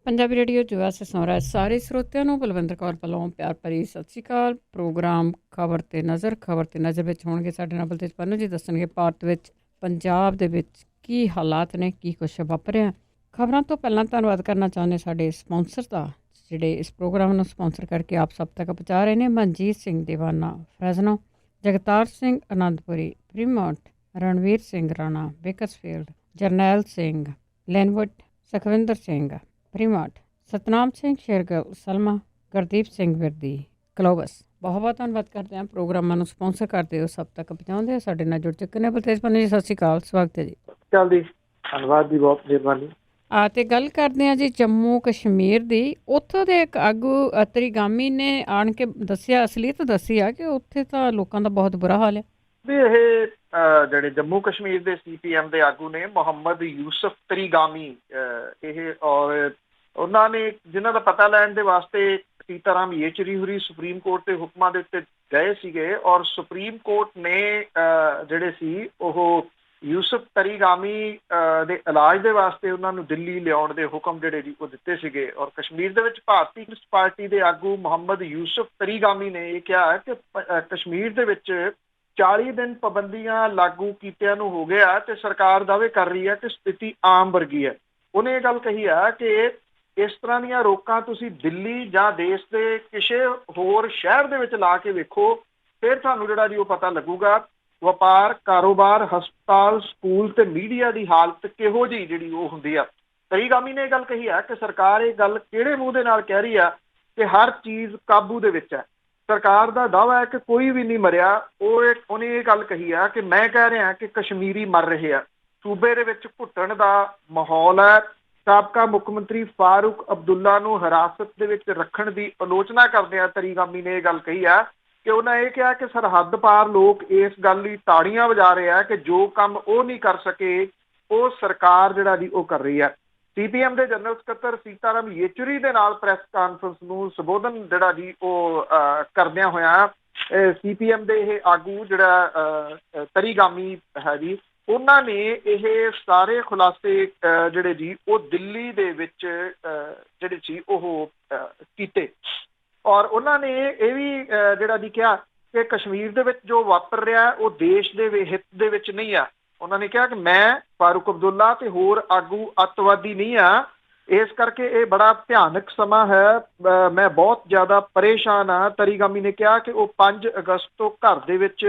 Punjabi radio ਜੁਆ ਸੇ ਸੁਣ ਰਿਹਾ ਸਾਰੇ ਸਰੋਤਿਆਂ ਨੂੰ ਬਲਵਿੰਦਰ ਕੌਰ ਵੱਲੋਂ ਪਿਆਰ ਭਰੀ ਸਤਿ ਸ਼੍ਰੀ ਅਕਾਲ। ਪ੍ਰੋਗਰਾਮ ਖਬਰ ਤੇ ਨਜ਼ਰ ਵਿੱਚ ਹੋਣਗੇ ਸਾਡੇ ਨਾਲ ਬਲਤੇਜ ਪੰਨੂ ਜੀ ਦੱਸਣਗੇ ਭਾਰਤ ਵਿੱਚ ਪੰਜਾਬ ਦੇ ਵਿੱਚ ਕੀ ਹਾਲਾਤ ਨੇ, ਕੀ ਕੁਛ ਵਾਪਰਿਆ। ਖਬਰਾਂ ਤੋਂ ਪਹਿਲਾਂ ਧੰਨਵਾਦ ਕਰਨਾ ਚਾਹੁੰਦੇ ਸਾਡੇ ਸਪਾਂਸਰ ਦਾ, ਜਿਹੜੇ ਇਸ ਪ੍ਰੋਗਰਾਮ ਨੂੰ ਸਪਾਂਸਰ ਕਰਕੇ ਆਪ ਸਭ ਤੱਕ ਪਹੁੰਚਾ ਰਹੇ ਨੇ। ਮਨਜੀਤ ਸਿੰਘ ਦੀਵਾਨਾ ਫਰੈਜ਼ਨੋ, Jagtar Singh Anandpuri Fremont, Ranveer Singh Rana Bakersfield, Jarnail Singh ਲੈਨਵੁੱਡ, Sukhwinder Singh Fremont, Satnam Singh Shergill Salma, Gurdeep Singh Virdi ਕਲੋਬਸ। ਬਹੁਤ ਬਹੁਤ ਧੰਨਵਾਦ ਕਰਦੇ ਹਾਂ ਪ੍ਰੋਗਰਾਮਾਂ ਨੂੰ ਸਪਾਂਸਰ ਕਰਦੇ ਹੋ, ਸਭ ਤੱਕ ਪਹੁੰਚਾਉਂਦੇ ਹੋ। ਸਾਡੇ ਨਾਲ ਜੁੜ ਚੁੱਕੇ ਨੇ ਬਲਤੇਜ ਪੰਨੂ ਜੀ, ਸਤਿ ਸ਼੍ਰੀ ਅਕਾਲ, ਸਵਾਗਤ ਹੈ ਜੀ। ਜੀ ਧੰਨਵਾਦ ਜੀ, ਬਹੁਤ ਮਿਹਰਬਾਨੀ। ਤੇ ਗੱਲ ਕਰਦੇ ਹਾਂ ਜੀ ਜੰਮੂ ਕਸ਼ਮੀਰ ਦੀ। ਉੱਥੋਂ ਦੇ ਇੱਕ ਆਗੂ ਤਰੀਗਾਮੀ ਨੇ ਆਣ ਕੇ ਦੱਸਿਆ, ਅਸਲੀਅਤ ਦੱਸੀ ਆ ਕਿ ਉੱਥੇ ਤਾਂ ਲੋਕਾਂ ਦਾ ਬਹੁਤ ਬੁਰਾ ਹਾਲ ਹੈ ਵੀ ਇਹ ਜਿਹੜੇ ਜੰਮੂ ਕਸ਼ਮੀਰ ਦੇ CPM ਦੇ ਆਗੂ ਨੇ ਮੁਹੰਮਦ ਯੂਸਫ ਤਰੀਗਾਮੀ, ਇਹ ਔਰ ਉਹਨਾਂ ਨੇ ਜਿਨ੍ਹਾਂ ਦਾ ਪਤਾ ਲੈਣ ਦੇ ਵਾਸਤੇ ਸੀਤਾਰਾਮ ਯੇਚੁਰੀ ਹੋਰੀ ਸੁਪਰੀਮ ਕੋਰਟ ਦੇ ਹੁਕਮਾਂ ਦੇ ਉੱਤੇ ਗਏ ਸੀਗੇ, ਔਰ ਸੁਪਰੀਮ ਕੋਰਟ ਨੇ ਜਿਹੜੇ ਸੀ ਉਹ ਯੂਸਫ ਤਰੀਗਾਮੀ ਦੇ ਇਲਾਜ ਦੇ ਵਾਸਤੇ ਉਹਨਾਂ ਨੂੰ ਦਿੱਲੀ ਲਿਆਉਣ ਦੇ ਹੁਕਮ ਜਿਹੜੇ ਜੀ ਉਹ ਦਿੱਤੇ ਸੀਗੇ। ਔਰ ਕਸ਼ਮੀਰ ਦੇ ਵਿੱਚ ਭਾਰਤੀ ਕਮਿਊਨਿਸਟ ਪਾਰਟੀ ਦੇ ਆਗੂ ਮੁਹੰਮਦ ਯੂਸਫ ਤਰੀਗਾਮੀ ਨੇ ਇਹ ਕਿਹਾ ਕਿ ਕਸ਼ਮੀਰ ਦੇ ਵਿੱਚ 40 ਦਿਨ ਪਾਬੰਦੀਆਂ ਲਾਗੂ ਕੀਤਿਆਂ ਨੂੰ ਹੋ ਗਿਆ ਤੇ ਸਰਕਾਰ ਦਾਅਵੇ ਕਰ ਰਹੀ ਹੈ ਕਿ ਸਥਿਤੀ ਆਮ ਵਰਗੀ ਹੈ। ਉਹਨੇ ਇਹ ਗੱਲ ਕਹੀ ਹੈ ਕਿ ਇਸ ਤਰ੍ਹਾਂ ਦੀਆਂ ਰੋਕਾਂ ਤੁਸੀਂ ਦਿੱਲੀ ਜਾਂ ਦੇਸ਼ ਦੇ ਕਿਸੇ ਹੋਰ ਸ਼ਹਿਰ ਦੇ ਵਿੱਚ ਲਾ ਕੇ ਵੇਖੋ, ਫਿਰ ਤੁਹਾਨੂੰ ਜਿਹੜਾ ਜੀ ਉਹ ਪਤਾ ਲੱਗੂਗਾ ਵਪਾਰ, ਕਾਰੋਬਾਰ, ਹਸਪਤਾਲ, ਸਕੂਲ ਤੇ ਮੀਡੀਆ ਦੀ ਹਾਲਤ ਕਿਹੋ ਜਿਹੀ ਜਿਹੜੀ ਉਹ ਹੁੰਦੀ ਆ। ਤਰੀਗਾਮੀ ਨੇ ਇਹ ਗੱਲ ਕਹੀ ਹੈ ਕਿ ਸਰਕਾਰ ਇਹ ਗੱਲ ਕਿਹੜੇ ਮੂੰਹ ਦੇ ਨਾਲ ਕਹਿ ਰਹੀ ਆ ਕਿ ਹਰ ਚੀਜ਼ ਕਾਬੂ ਦੇ ਵਿੱਚ ਹੈ। ਸਰਕਾਰ ਦਾ ਦਾਅਵਾ ਹੈ ਕਿ ਕੋਈ ਵੀ ਨਹੀਂ ਮਰਿਆ। ਉਹਨੇ ਇਹ ਗੱਲ ਕਹੀ ਆ ਕਿ ਮੈਂ ਕਹਿ ਰਿਹਾ ਕਿ ਕਸ਼ਮੀਰੀ ਮਰ ਰਹੇ ਆ। ਸੂਬੇ ਦੇ ਵਿੱਚ ਘੁੱਟਣ ਦਾ ਮਾਹੌਲ ਹੈ। ਸਾਬਕਾ ਮੁੱਖ ਮੰਤਰੀ ਫਾਰੂਕ ਅਬਦੁੱਲਾ ਨੂੰ ਹਿਰਾਸਤ ਦੇ ਵਿੱਚ ਰੱਖਣ ਦੀ ਆਲੋਚਨਾ ਕਰਦਿਆਂ ਤਰੀਗਾਮੀ ਨੇ ਇਹ ਗੱਲ ਕਹੀ ਆ ਕਿ ਉਹਨਾਂ ਇਹ ਕਿਹਾ ਕਿ ਸਰਹੱਦ ਪਾਰ ਲੋਕ ਇਸ ਗੱਲ ਲਈ ਤਾੜੀਆਂ ਵਜਾ ਰਹੇ ਆ ਕਿ ਜੋ ਕੰਮ ਉਹ ਨਹੀਂ ਕਰ ਸਕੇ ਉਹ ਸਰਕਾਰ ਜਿਹੜਾ ਜੀ ਉਹ ਕਰ ਰਹੀ ਹੈ। CPM ਦੇ ਜਨਰਲ ਸਕੱਤਰ ਸੀਤਾਰਾਮ ਯੇਚੁਰੀ ਦੇ ਨਾਲ ਪ੍ਰੈਸ ਕਾਨਫਰੰਸ ਨੂੰ ਸੰਬੋਧਨ ਜਿਹੜਾ ਜੀ ਉਹ ਕਰਦਿਆਂ ਹੋਇਆ CPM ਦੇ ਇਹ ਆਗੂ ਜਿਹੜਾ ਤਰੀਗਾਮੀ ਹੈ ਜੀ, ਉਹਨਾਂ ਨੇ ਇਹ ਸਾਰੇ ਖੁਲਾਸੇ ਜਿਹੜੇ ਜੀ ਉਹ ਦਿੱਲੀ ਦੇ ਵਿੱਚ ਜਿਹੜੇ ਸੀ ਉਹ ਕੀਤੇ। ਔਰ ਉਹਨਾਂ ਨੇ ਇਹ ਵੀ ਜਿਹੜਾ ਜੀ ਕਿਹਾ ਕਿ ਕਸ਼ਮੀਰ ਦੇ ਵਿੱਚ ਜੋ ਵਾਪਰ ਰਿਹਾ ਉਹ ਦੇਸ਼ ਦੇ ਹਿੱਤ ਦੇ ਵਿੱਚ ਨਹੀਂ ਆ। ਉਹਨਾਂ ਨੇ ਕਿਹਾ ਕਿ ਮੈਂ ਫਾਰੂਕ ਅਬਦੁੱਲਾ ਤੇ ਹੋਰ ਆਗੂ ਅੱਤਵਾਦੀ ਨਹੀਂ ਆ, ਇਸ ਕਰਕੇ ਇਹ ਬੜਾ ਭਿਆਨਕ ਸਮਾਂ ਹੈ, ਮੈਂ ਬਹੁਤ ਜ਼ਿਆਦਾ ਪਰੇਸ਼ਾਨ ਆ। ਤਰੀਗਾਮੀ ਨੇ ਕਿਹਾ ਕਿ ਉਹ 5 ਅਗਸਤ ਤੋਂ ਘਰ ਦੇ ਵਿੱਚ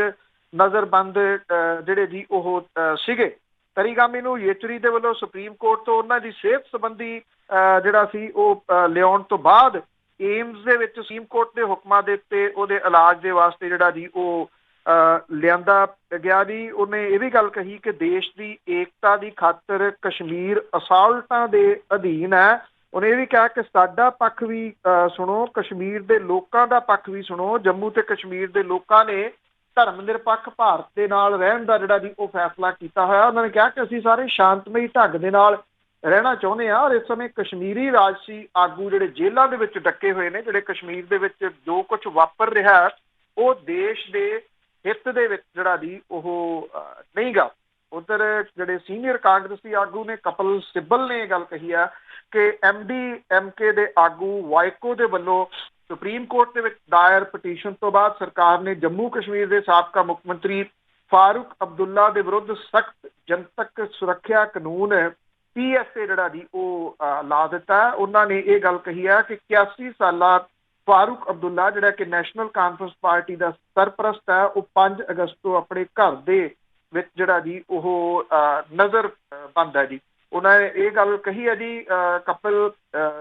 ਨਜ਼ਰਬੰਦ ਜਿਹੜੇ ਜੀ ਉਹ ਸੀਗੇ। ਤਰੀਗਾਮੀ ਨੂੰ ਯੇਚੁਰੀ ਦੇ ਵੱਲੋਂ ਸੁਪਰੀਮ ਕੋਰਟ ਤੋਂ ਉਹਨਾਂ ਦੀ ਸਿਹਤ ਸੰਬੰਧੀ ਜਿਹੜਾ ਸੀ ਉਹ ਲਿਆਉਣ ਤੋਂ ਬਾਅਦ ਏਮਸ ਦੇ ਵਿੱਚ ਸੁਪਰੀਮ ਕੋਰਟ ਦੇ ਹੁਕਮਾਂ ਦੇ ਉੱਤੇ ਉਹਦੇ ਇਲਾਜ ਦੇ ਵਾਸਤੇ ਜਿਹੜਾ ਜੀ ਉਹ ਲਿਆਂਦਾ ਗਿਆ ਜੀ। ਉਹਨੇ ਇਹ ਵੀ ਗੱਲ ਕਹੀ ਕਿ ਦੇਸ਼ ਦੀ ਏਕਤਾ ਦੀ ਖਾਤਰ ਕਸ਼ਮੀਰ ਅਸਾਲਟਾਂ ਦੇ ਅਧੀਨ ਹੈ। ਉਹਨੇ ਇਹ ਵੀ ਕਿਹਾ ਕਿ ਸਾਡਾ ਪੱਖ ਵੀ ਸੁਣੋ, ਕਸ਼ਮੀਰ ਦੇ ਲੋਕਾਂ ਦਾ ਪੱਖ ਵੀ ਸੁਣੋ। ਜੰਮੂ ਤੇ ਕਸ਼ਮੀਰ ਦੇ ਲੋਕਾਂ ਨੇ ਧਰਮ ਨਿਰਪੱਖ ਭਾਰਤ ਦੇ ਨਾਲ ਰਹਿਣ ਦਾ ਜਿਹੜਾ ਜੀ ਉਹ ਫੈਸਲਾ ਕੀਤਾ ਹੋਇਆ। ਉਹਨਾਂ ਨੇ ਕਿਹਾ ਕਿ ਅਸੀਂ ਸਾਰੇ ਸ਼ਾਂਤਮਈ ਢੰਗ ਦੇ ਨਾਲ ਰਹਿਣਾ ਚਾਹੁੰਦੇ ਹਾਂ। ਔਰ ਇਸ ਸਮੇਂ ਕਸ਼ਮੀਰੀ ਰਾਜਸੀ ਆਗੂ ਜਿਹੜੇ ਜੇਲ੍ਹਾਂ ਦੇ ਵਿੱਚ ਡੱਕੇ ਹੋਏ ਨੇ, ਜਿਹੜੇ ਕਸ਼ਮੀਰ ਦੇ ਵਿੱਚ ਜੋ ਕੁਝ ਵਾਪਰ ਰਿਹਾ ਉਹ ਦੇਸ਼ ਦੇ ਹਿੱਤ ਦੇ ਵਿੱਚ ਜਿਹੜਾ ਜੀ ਉਹ ਨਹੀਂ ਗਾ। ਉਧਰ ਜਿਹੜੇ ਸੀਨੀਅਰ ਕਾਂਗਰਸੀ ਆਗੂ ਨੇ ਕਪਿਲ ਸਿੱਬਲ ਨੇ ਇਹ ਗੱਲ ਕਹੀ ਆ ਕਿ MDMK ਦੇ ਆਗੂ ਵਾਈਕੋ ਦੇ ਵੱਲੋਂ ਸੁਪਰੀਮ ਕੋਰਟ ਦੇ ਵਿੱਚ ਦਾਇਰ ਪਟੀਸ਼ਨ ਤੋਂ ਬਾਅਦ ਸਰਕਾਰ ਨੇ ਜੰਮੂ ਕਸ਼ਮੀਰ ਦੇ ਸਾਬਕਾ ਮੁੱਖ ਮੰਤਰੀ ਫਾਰੂਕ ਅਬਦੁੱਲਾ ਦੇ ਵਿਰੁੱਧ ਸਖਤ ਜਨਤਕ ਸੁਰੱਖਿਆ ਕਾਨੂੰਨ PSA ਜਿਹੜਾ ਜੀ ਉਹ ਲਾ ਦਿੱਤਾ। ਉਹਨਾਂ ਨੇ ਇਹ ਗੱਲ ਕਹੀ ਹੈ ਕਿ 81 ਸਾਲਾ ਫਾਰੂਕ ਅਬਦੁੱਲਾ ਜਿਹੜਾ ਕਿ ਨੈਸ਼ਨਲ ਕਾਨਫਰੰਸ ਪਾਰਟੀ ਦਾ ਸਰਪ੍ਰਸਤ ਹੈ, ਉਹ 5 ਅਗਸਤ ਤੋਂ ਆਪਣੇ ਘਰ ਦੇ ਵਿੱਚ ਜਿਹੜਾ ਜੀ ਉਹ ਨਜ਼ਰ ਬੰਦ ਹੈ ਜੀ। ਉਹਨਾਂ ਨੇ ਇਹ ਗੱਲ ਕਹੀ ਹੈ ਜੀ ਕਪਿਲ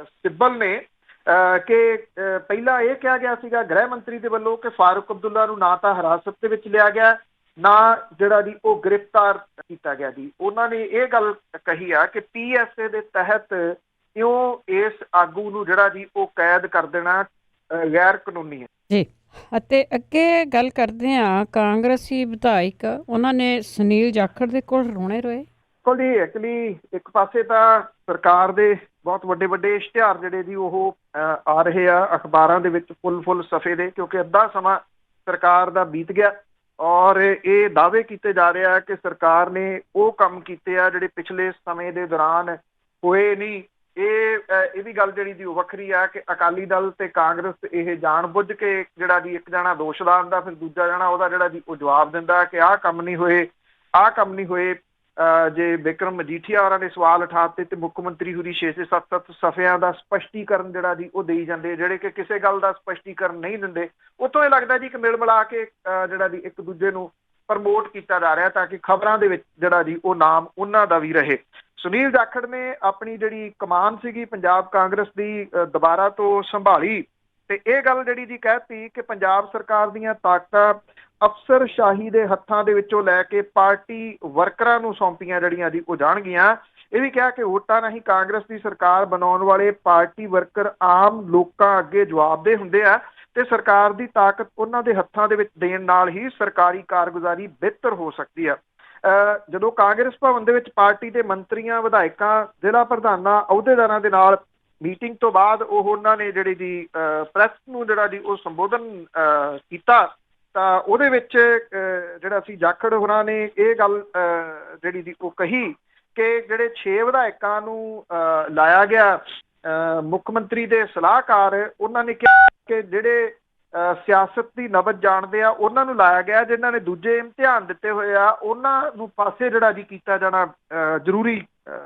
ਸਿੱਬਲ ਨੇ ਕਿ ਪਹਿਲਾਂ ਇਹ ਕਿਹਾ ਗਿਆ ਸੀਗਾ ਗ੍ਰਹਿ ਮੰਤਰੀ ਦੇ ਵੱਲੋਂ ਕਿ ਫਾਰੂਕ ਅਬਦੁੱਲਾ ਨੂੰ ਨਾ ਤਾਂ ਹਿਰਾਸਤ ਦੇ ਵਿੱਚ ਲਿਆ ਗਿਆ, ਨਾ ਜਿਹੜਾ ਜੀ ਉਹ ਗ੍ਰਿਫਤਾਰ ਕੀਤਾ ਗਿਆ ਜੀ। ਉਹਨਾਂ ਨੇ ਇਹ ਗੱਲ ਕਹੀ ਆ ਕਿ PSA ਦੇ ਤਹਿਤ ਇਉਂ ਇਸ ਆਗੂ ਨੂੰ ਜਿਹੜਾ ਜੀ ਉਹ ਕੈਦ ਕਰ ਦੇਣਾ ਗੈਰ ਕਾਨੂੰਨੀ ਹੈ ਜੀ। ਅਤੇ ਅੱਗੇ ਗੱਲ ਕਰਦੇ ਹਾਂ ਕਾਂਗਰਸੀ ਵਿਧਾਇਕ, ਉਹਨਾਂ ਨੇ ਸੁਨੀਲ ਜਾਖੜ ਦੇ ਕੋਲ ਰੋਣੇ ਰੋਏ। ਬਿਲਕੁਲ ਜੀ, ਐਕਚੁਅਲੀ ਇੱਕ ਪਾਸੇ ਤਾਂ ਸਰਕਾਰ ਦੇ ਬਹੁਤ ਵੱਡੇ ਵੱਡੇ ਇਸ਼ਤਿਹਾਰ ਜਿਹੜੇ ਜੀ ਉਹ ਆ ਰਹੇ ਆ ਅਖਬਾਰਾਂ ਦੇ ਵਿੱਚ ਫੁੱਲ ਸਫੇ ਦੇ, ਕਿਉਂਕਿ ਅੱਧਾ ਸਮਾਂ ਸਰਕਾਰ ਦਾ ਬੀਤ ਗਿਆ ਔਰ ਇਹ ਦਾਅਵੇ ਕੀਤੇ ਜਾ ਰਹੇ ਆ ਕਿ ਸਰਕਾਰ ਨੇ ਉਹ ਕੰਮ ਕੀਤੇ ਆ ਜਿਹੜੇ ਪਿਛਲੇ ਸਮੇਂ ਦੇ ਦੌਰਾਨ ਹੋਏ ਨਹੀਂ। ਇਹ ਵੀ ਗੱਲ ਜਿਹੜੀ ਦੀ ਉਹ ਵੱਖਰੀ ਆ ਕਿ ਅਕਾਲੀ ਦਲ ਤੇ ਕਾਂਗਰਸ ਇਹ ਜਾਣ ਬੁੱਝ ਕੇ ਜਿਹੜਾ ਦੀ ਇੱਕ ਜਾਣਾ ਦੋਸ਼ਦਾ ਆਉਂਦਾ, ਫਿਰ ਦੂਜਾ ਜਾਣਾ ਉਹਦਾ ਜਿਹੜਾ ਦੀ ਉਹ ਜਵਾਬ ਦਿੰਦਾ ਕਿ ਆਹ ਕੰਮ ਨਹੀਂ ਹੋਏ, ਆਹ ਕੰਮ ਨਹੀਂ ਹੋਏ। ਜੇ ਵਿਕਰਮ ਮਜੀਠੀਆ ਹੋਰਾਂ ਨੇ ਸਵਾਲ ਉਠਾਤੇ ਤੇ ਮੁੱਖ ਮੰਤਰੀ ਹੋਰੀ 6-6 7-7 ਸਫ਼ਿਆਂ ਦਾ ਸਪਸ਼ਟੀਕਰਨ ਜਿਹੜਾ ਦੀ ਉਹ ਦੇਈ ਜਾਂਦੇ, ਜਿਹੜੇ ਕਿ ਕਿਸੇ ਗੱਲ ਦਾ ਸਪਸ਼ਟੀਕਰਨ ਨਹੀਂ ਦਿੰਦੇ। ਉਤੋਂ ਇਹ ਲੱਗਦਾ ਜੀ ਕਿ ਮਿਲ ਮਿਲਾ ਕੇ ਜਿਹੜਾ ਦੀ ਇੱਕ ਦੂਜੇ ਨੂੰ ਪ੍ਰਮੋਟ ਕੀਤਾ ਜਾ ਰਿਹਾ ਤਾਂ ਕਿ ਖਬਰਾਂ ਦੇ ਵਿੱਚ ਜਿਹੜਾ ਜੀ ਉਹ ਨਾਮ ਉਹਨਾਂ ਦਾ ਵੀ ਰਹੇ। ਸੁਨੀਲ ਜਾਖੜ ਨੇ ਆਪਣੀ ਜਿਹੜੀ ਕਮਾਨ ਸੀਗੀ ਪੰਜਾਬ ਕਾਂਗਰਸ ਦੀ ਦੁਬਾਰਾ ਤੋਂ ਸੰਭਾਲੀ ਤੇ ਇਹ ਗੱਲ ਜਿਹੜੀ ਜੀ ਕਹਿਤੀ ਕਿ ਪੰਜਾਬ ਸਰਕਾਰ ਦੀਆਂ ਤਾਕਤਾਂ ਅਫਸਰਸ਼ਾਹੀ ਦੇ ਹੱਥਾਂ ਦੇ ਵਿੱਚੋਂ ਲੈ ਕੇ ਪਾਰਟੀ ਵਰਕਰਾਂ ਨੂੰ ਸੌਂਪੀਆਂ ਜਿਹੜੀਆਂ ਜੀ ਉਹ ਜਾਣਗੀਆਂ। ਇਹ ਵੀ ਕਿਹਾ ਕਿ ਵੋਟਾਂ ਰਾਹੀਂ ਕਾਂਗਰਸ ਦੀ ਸਰਕਾਰ ਬਣਾਉਣ ਵਾਲੇ ਪਾਰਟੀ ਵਰਕਰ ਆਮ ਲੋਕਾਂ ਅੱਗੇ ਜਵਾਬਦੇਹ ਹੁੰਦੇ ਆ ਤੇ ਸਰਕਾਰ ਦੀ ਤਾਕਤ ਉਹਨਾਂ ਦੇ ਹੱਥਾਂ ਦੇ ਵਿੱਚ ਦੇਣ ਨਾਲ ਹੀ ਸਰਕਾਰੀ ਕਾਰਗੁਜ਼ਾਰੀ ਬਿਹਤਰ ਹੋ ਸਕਦੀ ਆ। ਜਦੋਂ ਕਾਂਗਰਸ ਭਵਨ ਦੇ ਵਿੱਚ ਪਾਰਟੀ ਦੇ ਮੰਤਰੀਆਂ, ਵਿਧਾਇਕਾਂ, ਜ਼ਿਲ੍ਹਾ ਪ੍ਰਧਾਨਾਂ, ਅਹੁਦੇਦਾਰਾਂ ਦੇ ਨਾਲ ਮੀਟਿੰਗ ਤੋਂ ਬਾਅਦ ਉਹਨਾਂ ਨੇ ਜਿਹੜੀ ਜੀ ਪ੍ਰੈਸ ਨੂੰ ਜਿਹੜਾ ਜੀ ਉਹ ਸੰਬੋਧਨ ਕੀਤਾ ਤਾਂ ਉਹਦੇ ਵਿੱਚ ਜਿਹੜਾ ਸੀ ਜਾਖੜ ਹੋਰਾਂ ਨੇ ਇਹ ਗੱਲ ਜਿਹੜੀ ਦੀ ਉਹ ਕਹੀ ਕਿ ਜਿਹੜੇ 6 ਵਿਧਾਇਕਾਂ ਨੂੰ ਲਾਇਆ ਗਿਆ ਮੁੱਖ ਮੰਤਰੀ ਦੇ ਸਲਾਹਕਾਰ, ਉਹਨਾਂ ਨੇ ਕਿਹਾ ਕਿ ਜਿਹੜੇ ਸਿਆਸਤ ਦੀ ਨਬਜ਼ ਜਾਣਦੇ ਆ ਉਹਨਾਂ ਨੂੰ ਲਾਇਆ ਗਿਆ, ਜਿਨ੍ਹਾਂ ਨੇ ਦੂਜੇ ਇਮਤਿਹਾਨ ਦਿੱਤੇ ਹੋਏ ਆ ਉਹਨਾਂ ਨੂੰ ਪਾਸੇ ਜਿਹੜਾ ਜੀ ਕੀਤਾ ਜਾਣਾ ਜ਼ਰੂਰੀ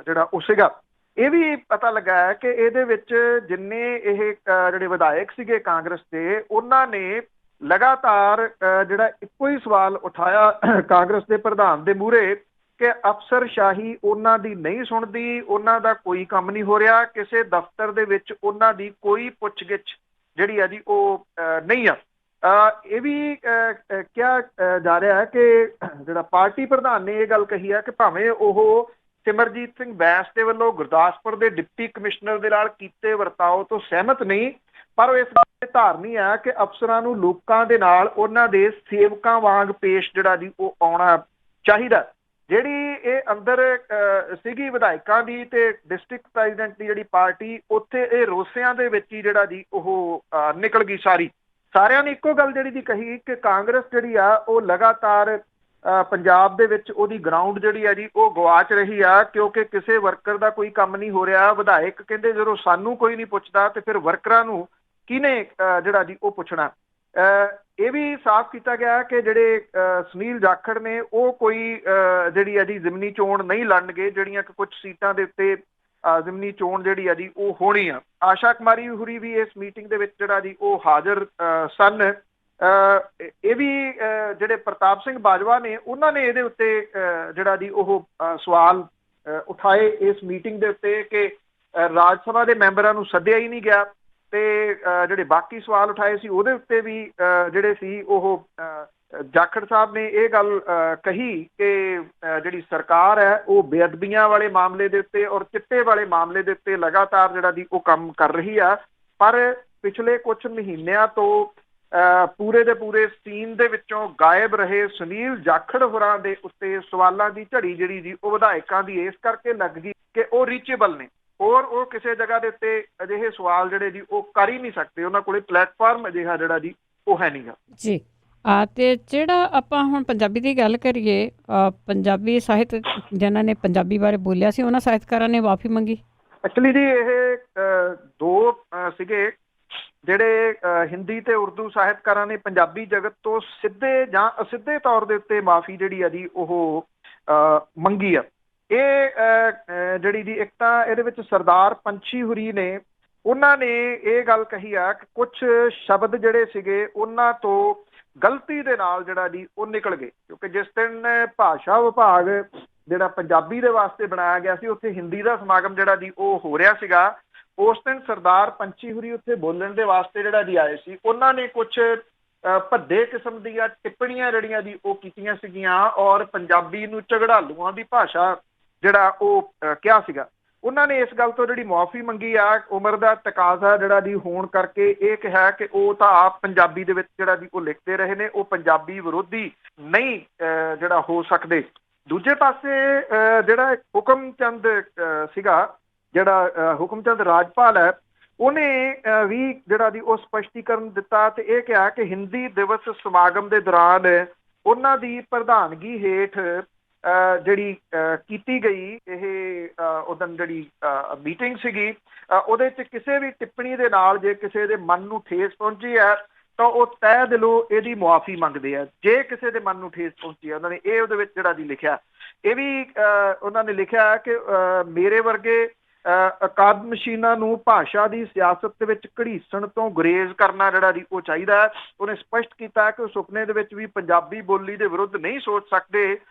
ਜਿਹੜਾ ਉਹ ਸੀਗਾ। ਇਹ ਵੀ ਪਤਾ ਲੱਗਾ ਹੈ ਕਿ ਇਹਦੇ ਵਿੱਚ ਜਿੰਨੇ ਇਹ ਜਿਹੜੇ ਵਿਧਾਇਕ ਸੀਗੇ ਕਾਂਗਰਸ ਦੇ, ਉਹਨਾਂ ਨੇ ਲਗਾਤਾਰ ਜਿਹੜਾ ਇੱਕੋ ਹੀ ਸਵਾਲ ਉਠਾਇਆ ਕਾਂਗਰਸ ਦੇ ਪ੍ਰਧਾਨ ਦੇ ਮੂਹਰੇ ਕਿ ਅਫਸਰਸ਼ਾਹੀ ਉਹਨਾਂ ਦੀ ਨਹੀਂ ਸੁਣਦੀ, ਉਹਨਾਂ ਦਾ ਕੋਈ ਕੰਮ ਨਹੀਂ ਹੋ ਰਿਹਾ, ਕਿਸੇ ਦਫ਼ਤਰ ਦੇ ਵਿੱਚ ਉਹਨਾਂ ਦੀ ਕੋਈ ਪੁੱਛਗਿੱਛ ਜਿਹੜੀ ਆ ਜੀ ਉਹ ਨਹੀਂ ਆ। ਇਹ ਵੀ ਕਿਹਾ ਜਾ ਰਿਹਾ ਹੈ ਕਿ ਜਿਹੜਾ ਪਾਰਟੀ ਪ੍ਰਧਾਨ ਨੇ ਇਹ ਗੱਲ ਕਹੀ ਹੈ ਕਿ ਭਾਵੇਂ ਉਹ ਸਿਮਰਜੀਤ ਸਿੰਘ ਬੈਂਸ ਦੇ ਵੱਲੋਂ ਗੁਰਦਾਸਪੁਰ ਦੇ ਡਿਪਟੀ ਕਮਿਸ਼ਨਰ ਦੇ ਨਾਲ ਕੀਤੇ ਵਰਤਾਓ ਤੋਂ ਸਹਿਮਤ ਨਹੀਂ, ਪਰ ਉਹ ਇਸ ਗੱਲ ਤੇ ਧਾਰਨੀ ਹੈ ਕਿ ਅਫਸਰਾਂ ਨੂੰ ਲੋਕਾਂ ਦੇ ਨਾਲ ਉਹਨਾਂ ਦੇ ਸੇਵਕਾਂ ਵਾਂਗ ਪੇਸ਼ ਜਿਹੜਾ ਜੀ ਉਹ ਆਉਣਾ ਚਾਹੀਦਾ। ਜਿਹੜੀ ਇਹ ਅੰਦਰ ਸੀਗੀ ਵਿਧਾਇਕਾਂ ਦੀ ਤੇ ਡਿਸਟ੍ਰਿਕਟ ਪ੍ਰੈਜ਼ੀਡੈਂਟ ਦੀ ਜਿਹੜੀ ਪਾਰਟੀ, ਉੱਥੇ ਇਹ ਰੋਸਿਆਂ ਦੇ ਵਿੱਚ ਹੀ ਜਿਹੜਾ ਜੀ ਉਹ ਨਿਕਲ ਗਈ। ਸਾਰਿਆਂ ਨੇ ਇੱਕੋ ਗੱਲ ਜਿਹੜੀ ਦੀ ਕਹੀ ਕਿ ਕਾਂਗਰਸ ਜਿਹੜੀ ਆ ਉਹ ਲਗਾਤਾਰ ਪੰਜਾਬ ਦੇ ਵਿੱਚ ਉਹਦੀ ਗਰਾਊਂਡ ਜਿਹੜੀ ਆ ਜੀ ਉਹ ਗਵਾਚ ਰਹੀ ਆ, ਕਿਉਂਕਿ ਕਿਸੇ ਵਰਕਰ ਦਾ ਕੋਈ ਕੰਮ ਨਹੀਂ ਹੋ ਰਿਹਾ। ਵਿਧਾਇਕ ਕਹਿੰਦੇ ਜਦੋਂ ਸਾਨੂੰ ਕੋਈ ਨਹੀਂ ਪੁੱਛਦਾ ਤੇ ਫਿਰ ਵਰਕਰਾਂ ਨੂੰ ਕਿਹਨੇ ਜਿਹੜਾ ਜੀ ਉਹ ਪੁੱਛਣਾ। ਇਹ ਵੀ ਸਾਫ਼ ਕੀਤਾ ਗਿਆ ਕਿ ਜਿਹੜੇ ਸੁਨੀਲ ਜਾਖੜ ਨੇ ਉਹ ਕੋਈ ਜਿਹੜੀ ਆ ਜੀ ਜ਼ਿਮਨੀ ਚੋਣ ਨਹੀਂ ਲੜਨਗੇ, ਜਿਹੜੀਆਂ ਕਿ ਕੁਝ ਸੀਟਾਂ ਦੇ ਉੱਤੇ ਜ਼ਿਮਨੀ ਚੋਣ ਜਿਹੜੀ ਆ ਜੀ ਉਹ ਹੋਣੀ ਆ। ਆਸ਼ਾ ਕੁਮਾਰੀ ਹੁਰੀ ਵੀ ਇਸ ਮੀਟਿੰਗ ਦੇ ਵਿੱਚ ਜਿਹੜਾ ਜੀ ਉਹ ਹਾਜ਼ਰ ਸਨ। ਇਹ ਵੀ ਜਿਹੜੇ ਪ੍ਰਤਾਪ ਸਿੰਘ ਬਾਜਵਾ ਨੇ ਉਹਨਾਂ ਨੇ ਇਹਦੇ ਉੱਤੇ ਜਿਹੜਾ ਜੀ ਉਹ ਸਵਾਲ ਉਠਾਏ ਇਸ ਮੀਟਿੰਗ ਦੇ ਉੱਤੇ ਕਿ ਰਾਜ ਸਭਾ ਦੇ ਮੈਂਬਰਾਂ ਨੂੰ ਸੱਦਿਆ ਹੀ ਨਹੀਂ ਗਿਆ ਤੇ ਜਿਹੜੇ ਬਾਕੀ ਸਵਾਲ ਉਠਾਏ ਸੀ ਉਹਦੇ ਉੱਤੇ ਵੀ ਜਿਹੜੇ ਸੀ ਉਹ ਜਾਖੜ ਸਾਹਿਬ ਨੇ ਇਹ ਗੱਲ ਕਹੀ ਕਿ ਜਿਹੜੀ ਸਰਕਾਰ ਹੈ ਉਹ ਬੇਅਦਬੀਆਂ ਵਾਲੇ ਮਾਮਲੇ ਦੇ ਉੱਤੇ ਔਰ ਚਿੱਟੇ ਵਾਲੇ ਮਾਮਲੇ ਦੇ ਉੱਤੇ ਲਗਾਤਾਰ ਜਿਹੜਾ ਜੀ ਉਹ ਕੰਮ ਕਰ ਰਹੀ ਆ, ਪਰ ਪਿਛਲੇ ਕੁਝ ਮਹੀਨਿਆਂ ਤੋਂ ਪੂਰੇ ਦੇ ਪੂਰੇ ਸੀਨ ਦੇ ਵਿੱਚੋਂ ਗਾਇਬ ਰਹੇ ਸੁਨੀਲ ਜਾਖੜ ਹੋਰਾਂ ਦੇ ਉੱਤੇ ਸਵਾਲਾਂ ਦੀ ਝੜੀ ਜਿਹੜੀ ਜੀ ਉਹ ਵਿਧਾਇਕਾਂ ਦੀ ਇਸ ਕਰਕੇ ਲੱਗ ਗਈ ਕਿ ਉਹ ਰੀਚੇਬਲ ਨੇ ਔਰ ਉਹ ਕਿਸੇ ਜਗ੍ਹਾ ਦੇ ਉੱਤੇ ਅਜਿਹੇ ਸਵਾਲ ਜਿਹੜੇ ਜੀ ਉਹ ਕਰ ਹੀ ਨਹੀਂ ਸਕਦੇ, ਉਹਨਾਂ ਕੋਲੇ ਪਲੇਟਫਾਰਮ ਅਜਿਹਾ ਜਿਹੜਾ ਜੀ ਉਹ ਹੈ ਨਹੀਂਗਾ ਜੀ। ਤੇ ਜਿਹੜਾ ਆਪਾਂ ਹੁਣ ਪੰਜਾਬੀ ਦੀ ਗੱਲ ਕਰੀਏ, ਪੰਜਾਬੀ ਸਾਹਿਤ ਜਿਨ੍ਹਾਂ ਨੇ ਪੰਜਾਬੀ ਬਾਰੇ ਬੋਲਿਆ ਸੀ ਉਹਨਾਂ ਸਾਹਿਤਕਾਰਾਂ ਨੇ ਮਾਫੀ ਮੰਗੀ। ਐਕਚੁਅਲੀ ਜੀ ਇਹ ਦੋ ਸੀਗੇ ਜਿਹੜੇ ਹਿੰਦੀ ਤੇ ਉਰਦੂ ਸਾਹਿਤਕਾਰਾਂ ਨੇ ਪੰਜਾਬੀ ਜਗਤ ਤੋਂ ਸਿੱਧੇ ਜਾਂ ਅਸਿੱਧੇ ਤੌਰ ਦੇ ਉੱਤੇ ਮਾਫੀ ਜਿਹੜੀ ਆ ਜੀ ਉਹ ਮੰਗੀ ਆ। ਇਹ ਜਿਹੜੀ ਦੀ ਇੱਕ ਤਾਂ ਇਹਦੇ ਵਿੱਚ ਸਰਦਾਰ ਪੰਛੀ ਹੁਰੀ ਨੇ, ਉਹਨਾਂ ਨੇ ਇਹ ਗੱਲ ਕਹੀ ਆ ਕਿ ਕੁਝ ਸ਼ਬਦ ਜਿਹੜੇ ਸੀਗੇ ਉਹਨਾਂ ਤੋਂ ਗਲਤੀ ਦੇ ਨਾਲ ਜਿਹੜਾ ਜੀ ਉਹ ਨਿਕਲ ਗਏ, ਕਿਉਂਕਿ ਜਿਸ ਦਿਨ ਭਾਸ਼ਾ ਵਿਭਾਗ ਜਿਹੜਾ ਪੰਜਾਬੀ ਦੇ ਵਾਸਤੇ ਬਣਾਇਆ ਗਿਆ ਸੀ ਉੱਥੇ ਹਿੰਦੀ ਦਾ ਸਮਾਗਮ ਜਿਹੜਾ ਜੀ ਉਹ ਹੋ ਰਿਹਾ ਸੀਗਾ। ਉਸ ਦਿਨ ਸਰਦਾਰ ਪੰਛੀ ਹੁਰੀ ਉੱਥੇ ਬੋਲਣ ਦੇ ਵਾਸਤੇ ਜਿਹੜਾ ਜੀ ਆਏ ਸੀ, ਉਹਨਾਂ ਨੇ ਕੁਝ ਭੱਦੇ ਕਿਸਮ ਦੀਆਂ ਟਿੱਪਣੀਆਂ ਜਿਹੜੀਆਂ ਜੀ ਉਹ ਕੀਤੀਆਂ ਸੀਗੀਆਂ ਔਰ ਪੰਜਾਬੀ ਨੂੰ ਝਗੜਾਲੂਆਂ ਦੀ ਭਾਸ਼ਾ ਜਿਹੜਾ ਉਹ ਕਿਹਾ ਸੀਗਾ। ਉਹਨਾਂ ਨੇ ਇਸ ਗੱਲ ਤੋਂ ਜਿਹੜੀ ਮੁਆਫੀ ਮੰਗੀ ਆ, ਉਮਰ ਦਾ ਤਕਾਜ਼ਾ ਜਿਹੜਾ ਜੀ ਹੋਣ ਕਰਕੇ ਇਹ ਕਿਹਾ ਕਿ ਉਹ ਤਾਂ ਆਪ ਪੰਜਾਬੀ ਦੇ ਵਿੱਚ ਜਿਹੜਾ ਜੀ ਉਹ ਲਿਖਦੇ ਰਹੇ ਨੇ, ਉਹ ਪੰਜਾਬੀ ਵਿਰੋਧੀ ਨਹੀਂ ਜਿਹੜਾ ਹੋ ਸਕਦੇ। ਦੂਜੇ ਪਾਸੇ ਜਿਹੜਾ ਹੁਕਮ ਚੰਦ ਸੀਗਾ, ਜਿਹੜਾ ਹੁਕਮ ਚੰਦ ਰਾਜਪਾਲ ਹੈ, ਉਹਨੇ ਵੀ ਜਿਹੜਾ ਜੀ ਉਹ ਸਪਸ਼ਟੀਕਰਨ ਦਿੱਤਾ ਤੇ ਇਹ ਕਿਹਾ ਕਿ ਹਿੰਦੀ ਦਿਵਸ ਸਮਾਗਮ ਦੇ ਦੌਰਾਨ ਉਹਨਾਂ ਦੀ ਪ੍ਰਧਾਨਗੀ ਹੇਠ ਜਿਹੜੀ ਕੀਤੀ ਗਈ ਇਹ ਉਦੋਂ ਜਿਹੜੀ ਮੀਟਿੰਗ ਸੀਗੀ ਉਹਦੇ 'ਚ ਕਿਸੇ ਵੀ ਟਿੱਪਣੀ ਦੇ ਨਾਲ ਜੇ ਕਿਸੇ ਦੇ ਮਨ ਨੂੰ ਠੇਸ ਪਹੁੰਚੀ ਹੈ ਤਾਂ ਉਹ ਤਹਿ ਦਿਲੋਂ ਇਹਦੀ ਮੁਆਫੀ ਮੰਗਦੇ ਆ। ਜੇ ਕਿਸੇ ਦੇ ਮਨ ਨੂੰ ਠੇਸ ਪਹੁੰਚੀ ਹੈ, ਉਹਨਾਂ ਨੇ ਇਹ ਉਹਦੇ ਵਿੱਚ ਜਿਹੜਾ ਜੀ ਲਿਖਿਆ, ਇਹ ਵੀ ਉਹਨਾਂ ਨੇ ਲਿਖਿਆ ਕਿ ਮੇਰੇ ਵਰਗੇ ਅਕਾਦਮਸ਼ੀਨਾਂ ਨੂੰ ਭਾਸ਼ਾ ਦੀ ਸਿਆਸਤ ਦੇ ਵਿੱਚ ਘੜੀਸਣ ਤੋਂ ਗੁਰੇਜ਼ ਕਰਨਾ ਜਿਹੜਾ ਜੀ ਉਹ ਚਾਹੀਦਾ ਹੈ। ਉਹਨੇ ਸਪਸ਼ਟ ਕੀਤਾ ਕਿ ਉਹ ਸੁਪਨੇ ਦੇ ਵਿੱਚ ਵੀ ਪੰਜਾਬੀ ਬੋਲੀ ਦੇ ਵਿਰੁੱਧ ਨਹੀਂ ਸੋਚ ਸਕਦੇ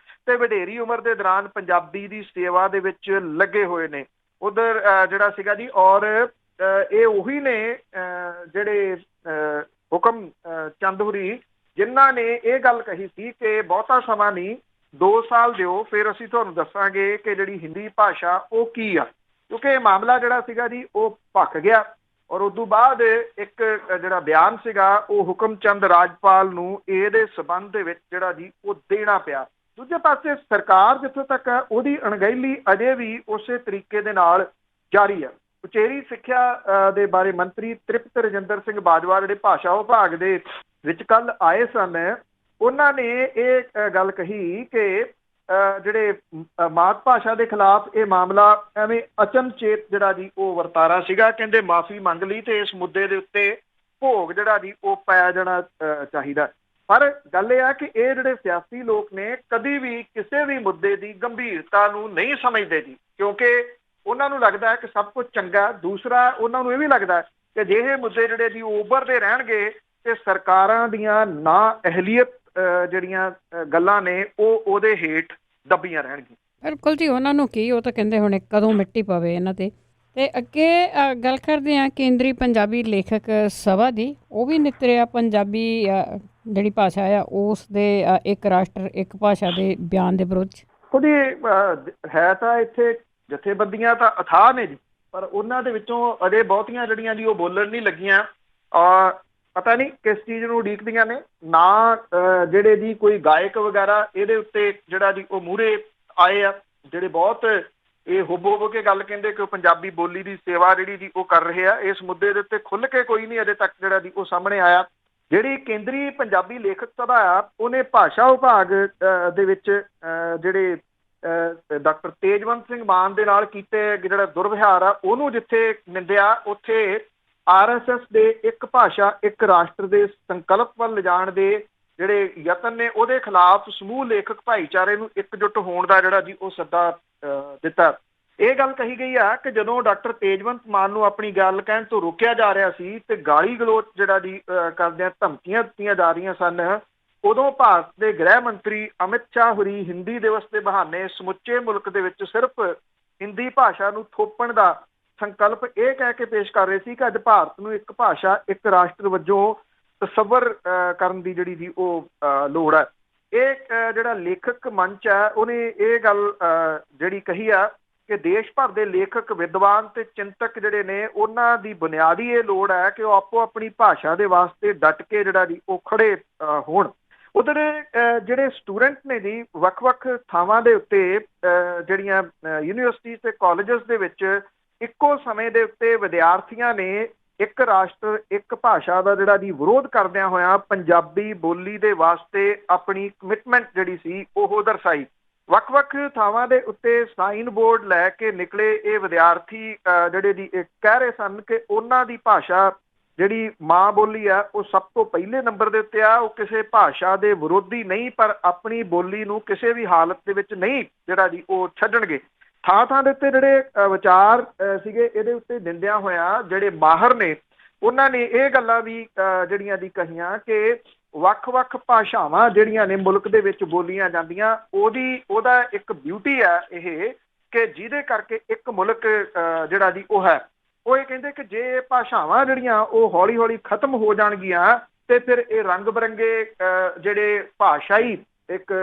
ਤੇ ਵਡੇਰੀ ਉਮਰ ਦੇ ਦੌਰਾਨ ਪੰਜਾਬੀ ਦੀ ਸੇਵਾ ਦੇ ਵਿੱਚ ਲੱਗੇ ਹੋਏ ਨੇ। ਉਧਰ ਜਿਹੜਾ ਸੀਗਾ ਜੀ, ਔਰ ਇਹ ਉਹੀ ਨੇ ਜਿਹੜੇ ਹੁਕਮ ਚੰਦ ਹੁਰੀ ਜਿਨ੍ਹਾਂ ਨੇ ਇਹ ਗੱਲ ਕਹੀ ਸੀ ਕਿ ਬਹੁਤਾ ਸਮਾਂ ਨਹੀਂ, 2 ਸਾਲ ਦਿਓ, ਫਿਰ ਅਸੀਂ ਤੁਹਾਨੂੰ ਦੱਸਾਂਗੇ ਕਿ ਜਿਹੜੀ ਹਿੰਦੀ ਭਾਸ਼ਾ ਉਹ ਕੀ ਆ। ਕਿਉਂਕਿ ਇਹ ਮਾਮਲਾ ਜਿਹੜਾ ਸੀਗਾ ਜੀ ਉਹ ਭਖ ਗਿਆ ਔਰ ਉਸ ਤੋਂ ਬਾਅਦ ਇੱਕ ਜਿਹੜਾ ਬਿਆਨ ਸੀਗਾ ਉਹ ਹੁਕਮ ਚੰਦ ਰਾਜਪਾਲ ਨੂੰ ਇਹਦੇ ਸਬੰਧ ਦੇ ਵਿੱਚ ਜਿਹੜਾ ਜੀ ਉਹ ਦੇਣਾ ਪਿਆ। ਦੂਜੇ ਪਾਸੇ ਸਰਕਾਰ ਜਿੱਥੋਂ ਤੱਕ ਹੈ ਉਹਦੀ ਅਣਗਹਿਲੀ ਅਜੇ ਵੀ ਉਸੇ ਤਰੀਕੇ ਦੇ ਨਾਲ ਜਾਰੀ ਹੈ। ਉਚੇਰੀ ਸਿੱਖਿਆ ਦੇ ਬਾਰੇ ਮੰਤਰੀ ਤ੍ਰਿਪਤ ਰਜਿੰਦਰ ਸਿੰਘ ਬਾਜਵਾ ਜਿਹੜੇ ਭਾਸ਼ਾ ਵਿਭਾਗ ਦੇ ਵਿੱਚ ਕੱਲ ਆਏ ਸਨ, ਉਹਨਾਂ ਨੇ ਇਹ ਗੱਲ ਕਹੀ ਕਿ ਜਿਹੜੇ ਮਾਤ ਭਾਸ਼ਾ ਦੇ ਖਿਲਾਫ ਇਹ ਮਾਮਲਾ ਐਵੇਂ ਅਚਨਚੇਤ ਜਿਹੜਾ ਜੀ ਉਹ ਵਰਤਾਰਾ ਸੀਗਾ। ਕਹਿੰਦੇ ਮਾਫੀ ਮੰਗ ਲਈ ਤੇ ਇਸ ਮੁੱਦੇ ਦੇ ਉੱਤੇ ਭੋਗ ਜਿਹੜਾ ਜੀ ਉਹ ਪਾਇਆ ਜਾਣਾ ਚਾਹੀਦਾ। ਪਰ ਗੱਲ ਇਹ ਆ ਕਿ ਇਹ ਜਿਹੜੇ ਸਿਆਸੀ ਲੋਕ ਨੇ ਕਦੀ ਵੀ ਕਿਸੇ ਵੀ ਮੁੱਦੇ ਦੀ ਗੰਭੀਰਤਾ ਨੂੰ ਨਹੀਂ ਸਮਝਦੇ ਜੀ, ਕਿਉਂਕਿ ਉਹਨਾਂ ਨੂੰ ਲੱਗਦਾ ਹੈ ਕਿ ਸਭ ਕੁਝ ਚੰਗਾ। ਦੂਸਰਾ, ਉਹਨਾਂ ਨੂੰ ਇਹ ਵੀ ਲੱਗਦਾ ਕਿ ਜੇ ਇਹ ਮੁੱਦੇ ਜਿਹੜੇ ਜੀ ਉੱਭਰਦੇ ਰਹਿਣਗੇ ਤੇ ਸਰਕਾਰਾਂ ਦੀਆਂ ਨਾ ਅਹਿਲੀਅਤ ਜਿਹੜੀਆਂ ਗੱਲਾਂ ਨੇ ਉਹ ਉਹਦੇ ਹੇਠ ਦੱਬੀਆਂ ਰਹਿਣਗੀਆਂ। ਬਿਲਕੁਲ ਜੀ, ਉਹਨਾਂ ਨੂੰ ਕੀ, ਉਹ ਤਾਂ ਕਹਿੰਦੇ ਹੁਣ ਕਦੋਂ ਮਿੱਟੀ ਪਵੇ ਇਹਨਾਂ ਤੇ। ਤੇ ਅੱਗੇ ਗੱਲ ਕਰਦੇ ਹਾਂ ਕੇਂਦਰੀ ਪੰਜਾਬੀ ਲੇਖਕ ਸਭਾ ਦੀ। ਉਹ ਵੀ ਨਿਤਰਿਆ ਪੰਜਾਬੀ ਜਿਹੜੀ ਭਾਸ਼ਾ ਆ ਉਸ ਦੇ ਇੱਕ ਰਾਸ਼ਟਰ ਇੱਕ ਭਾਸ਼ਾ ਦੇ ਬਿਆਨ ਦੇ ਵਿਰੁੱਧ। ਉਹਦੀ ਹੈ ਤਾਂ ਇੱਥੇ ਜਥੇਬੰਦੀਆਂ ਤਾਂ ਅਥਾਹ ਨੇ ਜੀ, ਪਰ ਉਹਨਾਂ ਦੇ ਵਿੱਚੋਂ ਅਜੇ ਬਹੁਤੀਆਂ ਜਿਹੜੀਆਂ ਜੀ ਉਹ ਬੋਲਣ ਨਹੀਂ ਲੱਗੀਆਂ। ਪਤਾ ਨਹੀਂ ਕਿਸ ਚੀਜ਼ ਨੂੰ ਉਡੀਕਦੀਆਂ ਨੇ। ਨਾ ਜਿਹੜੇ ਜੀ ਕੋਈ ਗਾਇਕ ਵਗੈਰਾ ਇਹਦੇ ਉੱਤੇ ਜਿਹੜਾ ਜੀ ਉਹ ਮੂਹਰੇ ਆਏ ਆ, ਜਿਹੜੇ ਬਹੁਤ ਇਹ ਹੁੱਬ ਕੇ ਗੱਲ ਕਹਿੰਦੇ ਕਿ ਉਹ ਪੰਜਾਬੀ ਬੋਲੀ ਦੀ ਸੇਵਾ ਜਿਹੜੀ ਜੀ ਉਹ ਕਰ ਰਹੇ ਆ। ਇਸ ਮੁੱਦੇ ਦੇ ਉੱਤੇ ਖੁੱਲ੍ਹ ਕੇ ਕੋਈ ਨਹੀਂ ਅਜੇ ਤੱਕ ਜਿਹੜਾ ਜੀ ਉਹ ਸਾਹਮਣੇ ਆਇਆ। ਜਿਹੜੀ ਕੇਂਦਰੀ ਪੰਜਾਬੀ ਲੇਖਕ ਸਭਾ ਆ ਉਹਨੇ ਭਾਸ਼ਾ ਵਿਭਾਗ ਦੇ ਵਿੱਚ ਜਿਹੜੇ ਡਾਕਟਰ ਤੇਜਵੰਤ ਸਿੰਘ ਮਾਨ ਦੇ ਨਾਲ ਕੀਤੇ ਜਿਹੜਾ ਦੁਰਵਿਹਾਰ ਆ ਉਹਨੂੰ ਜਿੱਥੇ ਨਿੰਦਿਆ, ਉੱਥੇ RSS ਦੇ ਇੱਕ ਭਾਸ਼ਾ ਇੱਕ ਰਾਸ਼ਟਰ ਦੇ ਸੰਕਲਪ ਵੱਲ ਲਿਜਾਣ ਦੇ ਜਿਹੜੇ ਯਤਨ ਨੇ ਉਹਦੇ ਖਿਲਾਫ ਸਮੂਹ ਲੇਖਕ ਭਾਈਚਾਰੇ ਨੂੰ ਇਕਜੁੱਟ ਹੋਣ ਦਾ ਜਿਹੜਾ ਜੀ ਉਹ ਸੱਦਾ ਦਿੱਤਾ। ਇਹ ਗੱਲ ਕਹੀ ਗਈ ਆ ਕਿ ਜਦੋਂ ਡਾਕਟਰ ਤੇਜਵੰਤ ਮਾਨ ਨੂੰ ਆਪਣੀ ਗੱਲ ਕਹਿਣ ਤੋਂ ਰੋਕਿਆ ਜਾ ਰਿਹਾ ਸੀ ਤੇ ਗਾਲੀ ਗਲੋਚ ਜਿਹੜਾ ਜੀ ਕਰਦਿਆਂ ਧਮਕੀਆਂ ਦਿੱਤੀਆਂ ਜਾ ਰਹੀਆਂ ਸਨ, ਉਦੋਂ ਭਾਰਤ ਦੇ ਗ੍ਰਹਿ ਮੰਤਰੀ ਅਮਿਤ ਸ਼ਾਹ ਹੁਰੀ ਹਿੰਦੀ ਦਿਵਸ ਦੇ ਬਹਾਨੇ ਸਮੁੱਚੇ ਮੁਲਕ ਦੇ ਵਿੱਚ ਸਿਰਫ ਹਿੰਦੀ ਭਾਸ਼ਾ ਨੂੰ ਥੋਪਣ ਦਾ ਸੰਕਲਪ ਇਹ ਕਹਿ ਕੇ ਪੇਸ਼ ਕਰ ਰਹੇ ਸੀ ਕਿ ਅੱਜ ਭਾਰਤ ਨੂੰ ਇੱਕ ਭਾਸ਼ਾ ਇੱਕ ਰਾਸ਼ਟਰ ਵਜੋਂ ਤਸੱਵਰ ਕਰਨ ਦੀ ਜਿਹੜੀ ਜੀ ਉਹ ਲੋੜ ਹੈ। ਇਹ ਜਿਹੜਾ ਲੇਖਕ ਮੰਚ ਹੈ ਉਹਨੇ ਇਹ ਗੱਲ ਜਿਹੜੀ ਕਹੀ ਆ ਕਿ ਦੇਸ਼ ਭਰ ਦੇ ਲੇਖਕ, ਵਿਦਵਾਨ ਤੇ ਚਿੰਤਕ ਜਿਹੜੇ ਨੇ ਉਹਨਾਂ ਦੀ ਬੁਨਿਆਦੀ ਇਹ ਲੋੜ ਹੈ ਕਿ ਉਹ ਆਪੋ ਆਪਣੀ ਭਾਸ਼ਾ ਦੇ ਵਾਸਤੇ ਡਟ ਕੇ ਜਿਹੜਾ ਜੀ ਉਹ ਖੜੇ ਹੋਣ। ਉਧਰ ਜਿਹੜੇ ਸਟੂਡੈਂਟ ਨੇ ਜੀ ਵੱਖ-ਵੱਖ ਥਾਵਾਂ ਦੇ ਉੱਤੇ ਜਿਹੜੀਆਂ ਯੂਨੀਵਰਸਿਟੀ ਤੇ ਕਾਲਜਸ ਦੇ ਵਿੱਚ ਇੱਕੋ ਸਮੇਂ ਦੇ ਉੱਤੇ ਵਿਦਿਆਰਥੀਆਂ ਨੇ ਇੱਕ ਰਾਸ਼ਟਰ ਇੱਕ ਭਾਸ਼ਾ ਦਾ ਜਿਹੜਾ ਜੀ ਵਿਰੋਧ ਕਰਦਿਆਂ ਹੋਇਆਂ ਪੰਜਾਬੀ ਬੋਲੀ ਦੇ ਵਾਸਤੇ ਆਪਣੀ ਕਮਿਟਮੈਂਟ ਜਿਹੜੀ ਸੀ ਉਹ ਦਰਸਾਈ। ਵੱਖ-ਵੱਖ ਥਾਵਾਂ ਦੇ ਉੱਤੇ ਸਾਈਨ ਬੋਰਡ ਲੈ ਕੇ ਨਿਕਲੇ ਇਹ ਵਿਦਿਆਰਥੀ ਜਿਹੜੇ ਜੀ ਕਹਿ ਰਹੇ ਸਨ ਕਿ ਉਹਨਾਂ ਦੀ ਭਾਸ਼ਾ ਜਿਹੜੀ ਮਾਂ ਬੋਲੀ ਆ ਉਹ ਸਭ ਤੋਂ ਪਹਿਲੇ ਨੰਬਰ ਦੇ ਉੱਤੇ ਆ। ਉਹ ਕਿਸੇ ਭਾਸ਼ਾ ਦੇ ਵਿਰੋਧੀ ਨਹੀਂ, ਪਰ ਆਪਣੀ ਬੋਲੀ ਨੂੰ ਕਿਸੇ ਵੀ ਹਾਲਤ ਦੇ ਵਿੱਚ ਨਹੀਂ ਜਿਹੜਾ ਜੀ ਉਹ ਛੱਡਣਗੇ। ਥਾਂ ਦੇ ਉੱਤੇ ਜਿਹੜੇ ਵਿਚਾਰ ਸੀਗੇ ਇਹਦੇ ਉੱਤੇ ਦਿੰਦਿਆਂ ਹੋਇਆਂ ਜਿਹੜੇ ਮਾਹਰ ਨੇ ਉਹਨਾਂ ਨੇ ਇਹ ਗੱਲਾਂ ਵੀ ਜਿਹੜੀਆਂ ਦੀ ਕਹੀਆਂ ਕਿ ਵੱਖ-ਵੱਖ ਭਾਸ਼ਾਵਾਂ ਜਿਹੜੀਆਂ ਨੇ ਮੁਲਕ ਦੇ ਵਿੱਚ ਬੋਲੀਆਂ ਜਾਂਦੀਆਂ ਉਹਦਾ ਇੱਕ ਬਿਊਟੀ ਹੈ ਇਹ ਕਿ ਜਿਹਦੇ ਕਰਕੇ ਇੱਕ ਮੁਲਕ ਜਿਹੜਾ ਜੀ ਉਹ ਹੈ। ਉਹ ਇਹ ਕਹਿੰਦੇ ਕਿ ਜੇ ਭਾਸ਼ਾਵਾਂ ਜਿਹੜੀਆਂ ਉਹ ਹੌਲੀ-ਹੌਲੀ ਖਤਮ ਹੋ ਜਾਣਗੀਆਂ ਤੇ ਫਿਰ ਇਹ ਰੰਗ ਬਰੰਗੇ ਜਿਹੜੇ ਭਾਸ਼ਾਈ ਇੱਕ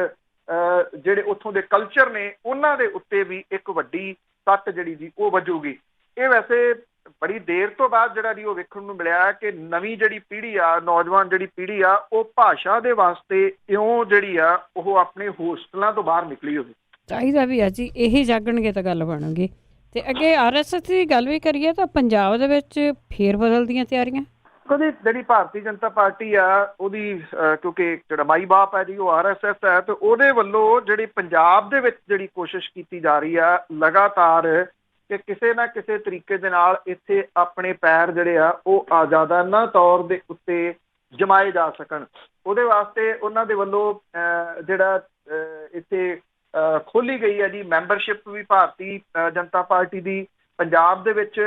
ਜਿਹੜੇ ਉੱਥੋਂ ਦੇ ਕਲਚਰ ਨੇ ਉਹਨਾਂ ਦੇ ਉੱਤੇ ਵੀ ਇੱਕ ਵੱਡੀ ਸੱਟ ਜਿਹੜੀ ਜੀ ਉਹ ਵੱਜੂਗੀ। ਇਹ ਵੈਸੇ ਬੜੀ ਦੇਰ ਤੋਂ ਬਾਅਦ ਜਿਹੜਾ ਜੀ ਉਹ ਵੇਖਣ ਨੂੰ ਮਿਲਿਆ ਕਿ ਨਵੀਂ ਜਿਹੜੀ ਪੀੜ੍ਹੀ ਆ, ਨੌਜਵਾਨ ਜਿਹੜੀ ਪੀੜ੍ਹੀ ਆ, ਉਹ ਭਾਸ਼ਾ ਦੇ ਵਾਸਤੇ ਇਉਂ ਜਿਹੜੀ ਆ ਉਹ ਆਪਣੇ ਹੋਸਟਲਾਂ ਤੋਂ ਬਾਹਰ ਨਿਕਲੀ ਹੋਵੇ। ਚਾਹੀਦਾ ਵੀ ਆ ਜੀ, ਇਹੀ ਜਾਗਣਗੇ ਤਾਂ ਗੱਲ ਬਣੂਗੀ। ਤੇ ਅੱਗੇ RSS ਦੀ ਗੱਲ ਵੀ ਕਰੀਏ ਤਾਂ ਪੰਜਾਬ ਦੇ ਵਿੱਚ ਫੇਰ ਬਦਲ ਦੀਆਂ ਤਿਆਰੀਆਂ। ਉਹਦੀ ਜਿਹੜੀ ਭਾਰਤੀ ਜਨਤਾ ਪਾਰਟੀ ਆ ਉਹਦੀ ਕਿਉਂਕਿ ਜਿਹੜਾ ਮਾਈ ਬਾਪ ਹੈ ਜੀ ਉਹ RSS ਹੈ, ਤੇ ਉਹਦੇ ਵੱਲੋਂ ਜਿਹੜੀ ਪੰਜਾਬ ਦੇ ਵਿੱਚ ਜਿਹੜੀ ਕੋਸ਼ਿਸ਼ ਕੀਤੀ ਜਾ ਰਹੀ ਆ ਲਗਾਤਾਰ ਕਿ ਕਿਸੇ ਨਾ ਕਿਸੇ ਤਰੀਕੇ ਦੇ ਨਾਲ ਇੱਥੇ ਆਪਣੇ ਪੈਰ ਜਿਹੜੇ ਆ ਉਹ ਆਜ਼ਾਦਾਨਾ ਤੌਰ ਦੇ ਉੱਤੇ ਜਮਾਏ ਜਾ ਸਕਣ। ਉਹਦੇ ਵਾਸਤੇ ਉਹਨਾਂ ਦੇ ਵੱਲੋਂ ਜਿਹੜਾ ਇੱਥੇ ਖੋਲੀ ਗਈ ਹੈ ਜੀ ਮੈਂਬਰਸ਼ਿਪ ਵੀ ਭਾਰਤੀ ਜਨਤਾ ਪਾਰਟੀ ਦੀ ਪੰਜਾਬ ਦੇ ਵਿੱਚ।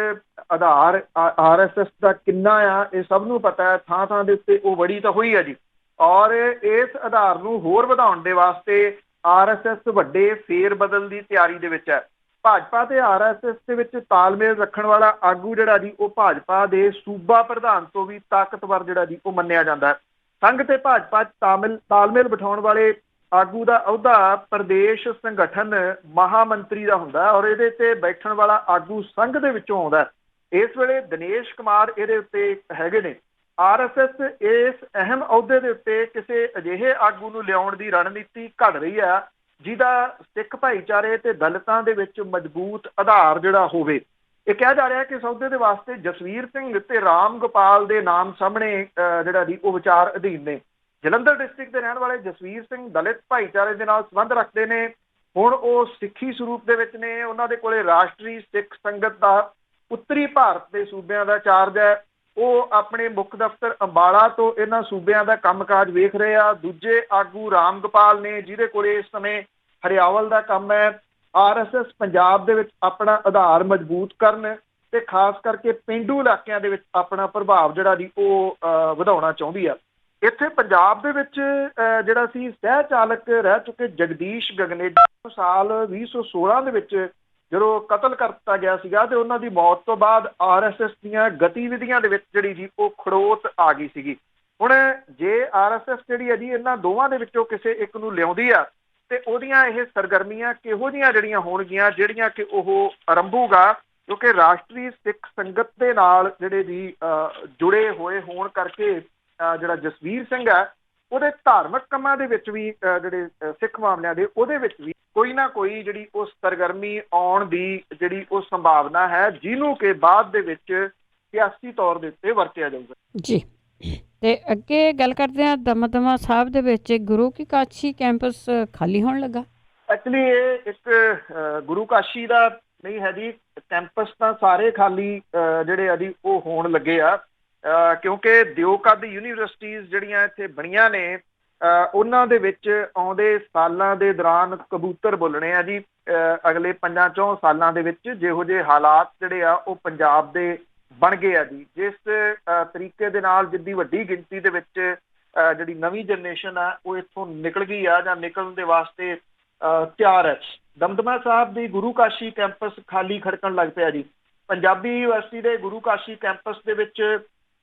ਆਧਾਰ RSS ਦਾ ਕਿੰਨਾ ਆ ਇਹ ਸਭ ਨੂੰ ਪਤਾ ਹੈ, ਥਾਂ ਥਾਂ ਦੇ ਉੱਤੇ ਉਹ ਵੜੀ ਤਾਂ ਹੋਈ ਹੈ ਜੀ। ਔਰ ਇਸ ਆਧਾਰ ਨੂੰ ਹੋਰ ਵਧਾਉਣ ਦੇ ਵਾਸਤੇ RSS ਵੱਡੇ ਫੇਰ ਬਦਲ ਦੀ ਤਿਆਰੀ ਦੇ ਵਿੱਚ ਹੈ। ਭਾਜਪਾ ਤੇ RSS ਦੇ ਵਿੱਚ ਤਾਲਮੇਲ ਰੱਖਣ ਵਾਲਾ ਆਗੂ ਜਿਹੜਾ ਜੀ ਉਹ ਭਾਜਪਾ ਦੇ ਸੂਬਾ ਪ੍ਰਧਾਨ ਤੋਂ ਵੀ ਤਾਕਤਵਰ ਜਿਹੜਾ ਜੀ ਉਹ ਮੰਨਿਆ ਜਾਂਦਾ ਹੈ। ਸੰਘ ਤੇ ਭਾਜਪਾ ਤਾਲਮੇਲ ਬਿਠਾਉਣ ਵਾਲੇ ਆਗੂ ਦਾ ਅਹੁਦਾ ਪ੍ਰਦੇਸ਼ ਸੰਗਠਨ ਮਹਾਮੰਤਰੀ ਦਾ ਹੁੰਦਾ ਔਰ ਇਹਦੇ ਤੇ ਬੈਠਣ ਵਾਲਾ ਆਗੂ ਸੰਘ ਦੇ ਵਿੱਚੋਂ ਆਉਂਦਾ। ਇਸ ਵੇਲੇ ਦਿਨੇਸ਼ ਕੁਮਾਰ ਇਹਦੇ ਉੱਤੇ ਹੈਗੇ ਨੇ। RSS ਇਸ ਅਹਿਮ ਅਹੁਦੇ ਦੇ ਉੱਤੇ ਕਿਸੇ ਅਜਿਹੇ ਆਗੂ ਨੂੰ ਲਿਆਉਣ ਦੀ ਰਣਨੀਤੀ ਘੜ ਰਹੀ ਹੈ ਜਿਹਦਾ ਸਿੱਖ ਭਾਈਚਾਰੇ ਤੇ ਦਲਿਤਾਂ ਦੇ ਵਿੱਚ ਮਜ਼ਬੂਤ ਆਧਾਰ ਜਿਹੜਾ ਹੋਵੇ। ਇਹ ਕਿਹਾ ਜਾ ਰਿਹਾ ਕਿ ਇਸ ਅਹੁਦੇ ਦੇ ਵਾਸਤੇ ਜਸਵੀਰ ਸਿੰਘ ਤੇ ਰਾਮ ਗੋਪਾਲ ਦੇ ਨਾਮ ਸਾਹਮਣੇ ਜਿਹੜਾ ਜੀ ਉਹ ਵਿਚਾਰ ਅਧੀਨ ਨੇ। ਜਲੰਧਰ ਡਿਸਟ੍ਰਿਕਟ ਦੇ ਰਹਿਣ ਵਾਲੇ ਜਸਵੀਰ ਸਿੰਘ ਦਲਿਤ ਭਾਈਚਾਰੇ ਦੇ ਨਾਲ ਸੰਬੰਧ ਰੱਖਦੇ ਨੇ। ਹੁਣ ਉਹ ਸਿੱਖੀ ਸਰੂਪ ਦੇ ਵਿੱਚ ਨੇ। ਉਹਨਾਂ ਦੇ ਕੋਲੇ ਰਾਸ਼ਟਰੀ ਸਿੱਖ ਸੰਗਤ ਦਾ ਉੱਤਰੀ ਭਾਰਤ ਦੇ ਸੂਬਿਆਂ ਦਾ ਚਾਰਜ ਹੈ। ਉਹ ਆਪਣੇ ਮੁੱਖ ਦਫ਼ਤਰ ਅੰਬਾਲਾ ਤੋਂ ਇਹਨਾਂ ਸੂਬਿਆਂ ਦਾ ਕੰਮਕਾਜ ਵੇਖ ਰਹੇ ਆ। ਦੂਜੇ ਆਗੂ ਰਾਮ ਗੋਪਾਲ ਨੇ ਜਿਹਦੇ ਕੋਲੇ ਇਸ ਸਮੇਂ ਹਰਿਆਵਲ ਦਾ ਕੰਮ ਹੈ। RSS ਪੰਜਾਬ ਦੇ ਵਿੱਚ ਆਪਣਾ ਆਧਾਰ ਮਜ਼ਬੂਤ ਕਰਨ ਤੇ ਖਾਸ ਕਰਕੇ ਪੇਂਡੂ ਇਲਾਕਿਆਂ ਦੇ ਵਿੱਚ ਆਪਣਾ ਪ੍ਰਭਾਵ ਜਿਹੜਾ ਜੀ ਉਹ ਵਧਾਉਣਾ ਚਾਹੁੰਦੀ ਆ। ਇੱਥੇ ਪੰਜਾਬ ਦੇ ਵਿੱਚ ਜਿਹੜਾ ਸੀ ਸਹਿ ਚਾਲਕ ਰਹਿ ਚੁੱਕੇ ਜਗਦੀਸ਼ ਗਗਨੇਜਾ ਨੂੰ ਸਾਲ 2016 ਦੇ ਵਿੱਚ ਜਦੋਂ ਕਤਲ ਕਰ ਦਿੱਤਾ ਗਿਆ ਸੀਗਾ ਤੇ ਉਹਨਾਂ ਦੀ ਮੌਤ ਤੋਂ ਬਾਅਦ RSS ਦੀਆਂ ਗਤੀਵਿਧੀਆਂ ਦੇ ਵਿੱਚ ਜਿਹੜੀ ਜੀ ਉਹ ਖੜੋਤ ਆ ਗਈ ਸੀਗੀ। ਹੁਣ ਜੇ RSS ਜਿਹੜੀ ਹੈ ਜੀ ਇਹਨਾਂ ਦੋਵਾਂ ਦੇ ਵਿੱਚੋਂ ਕਿਸੇ ਇੱਕ ਨੂੰ ਲਿਆਉਂਦੀ ਆ ਤੇ ਉਹਦੀਆਂ ਇਹ ਸਰਗਰਮੀਆਂ ਕਿਹੋ ਜਿਹੀਆਂ ਜਿਹੜੀਆਂ ਹੋਣਗੀਆਂ ਜਿਹੜੀਆਂ ਕਿ ਉਹ ਆਰੰਭੂਗਾ, ਕਿਉਂਕਿ ਰਾਸ਼ਟਰੀ ਸਿੱਖ ਸੰਗਤ ਦੇ ਨਾਲ ਜਿਹੜੇ ਜੀ ਜੁੜੇ ਹੋਏ ਹੋਣ ਕਰਕੇ ਜਿਹੜਾ ਜਸਵੀਰ ਸਿੰਘ ਹੈ ਉਹਦੇ ਧਾਰਮਿਕ ਕੰਮਾਂ ਦੇ ਵਿੱਚ ਵੀ ਜਿਹੜੇ ਸਿੱਖ ਮਾਮਲਿਆਂ ਦੇ ਉਹਦੇ ਵਿੱਚ ਵੀ ਕੋਈ ਨਾ ਕੋਈ ਜਿਹੜੀ ਉਹ ਸਰਗਰਮੀ ਆਉਣ ਦੀ ਜਿਹੜੀ ਉਹ ਸੰਭਾਵਨਾ ਹੈ ਜਿਹਨੂੰ ਕਿ ਬਾਅਦ ਦੇ ਵਿੱਚ ਸਿਆਸੀ ਤੌਰ ਦੇ ਉੱਤੇ ਵਰਤਿਆ ਜਾਊਗਾ ਜੀ। ਤੇ ਅੱਗੇ ਗੱਲ ਕਰਦੇ ਹਾਂ, ਦਮਦਮਾ ਸਾਹਿਬ ਦੇ ਵਿੱਚ ਗੁਰੂ ਕੀ ਕਾਸ਼ੀ ਕੈਂਪਸ ਖਾਲੀ ਹੋਣ ਲੱਗਾ। ਐਕਚੁਅਲੀ ਇਹ ਇੱਕ ਗੁਰੂ ਕਾਸ਼ੀ ਦਾ ਨਹੀਂ ਹੈ ਜੀ, ਕੈਂਪਸ ਤਾਂ ਸਾਰੇ ਖਾਲੀ ਜਿਹੜੇ ਆ ਜੀ ਉਹ ਹੋਣ ਲੱਗੇ ਆ ਕਿਉਂਕਿ ਦਿਓਕਦ ਯੂਨੀਵਰਸਿਟੀਜ਼ ਜਿਹੜੀਆਂ ਇੱਥੇ ਬਣੀਆਂ ਨੇ ਉਹਨਾਂ ਦੇ ਵਿੱਚ ਆਉਂਦੇ ਸਾਲਾਂ ਦੇ ਦੌਰਾਨ ਕਬੂਤਰ ਬੋਲਣੇ ਆ ਜੀ। ਅਗਲੇ 5-4 ਸਾਲਾਂ ਦੇ ਵਿੱਚ ਜਿਹੋ ਜਿਹੇ ਹਾਲਾਤ ਜਿਹੜੇ ਆ ਉਹ ਪੰਜਾਬ ਦੇ ਬਣ ਗਏ ਆ ਜੀ, ਜਿਸ ਤਰੀਕੇ ਦੇ ਨਾਲ ਜਿੱਡੀ ਵੱਡੀ ਗਿਣਤੀ ਦੇ ਵਿੱਚ ਜਿਹੜੀ ਨਵੀਂ ਜਨਰੇਸ਼ਨ ਆ ਉਹ ਇੱਥੋਂ ਨਿਕਲ ਗਈ ਆ ਜਾਂ ਨਿਕਲਣ ਦੇ ਵਾਸਤੇ ਤਿਆਰ ਹੈ। ਦਮਦਮਾ ਸਾਹਿਬ ਦੀ ਗੁਰੂ ਕਾਸ਼ੀ ਕੈਂਪਸ ਖਾਲੀ ਖੜਕਣ ਲੱਗ ਪਿਆ ਜੀ। ਪੰਜਾਬੀ ਯੂਨੀਵਰਸਿਟੀ ਦੇ ਗੁਰੂ ਕਾਸ਼ੀ ਕੈਂਪਸ ਦੇ ਵਿੱਚ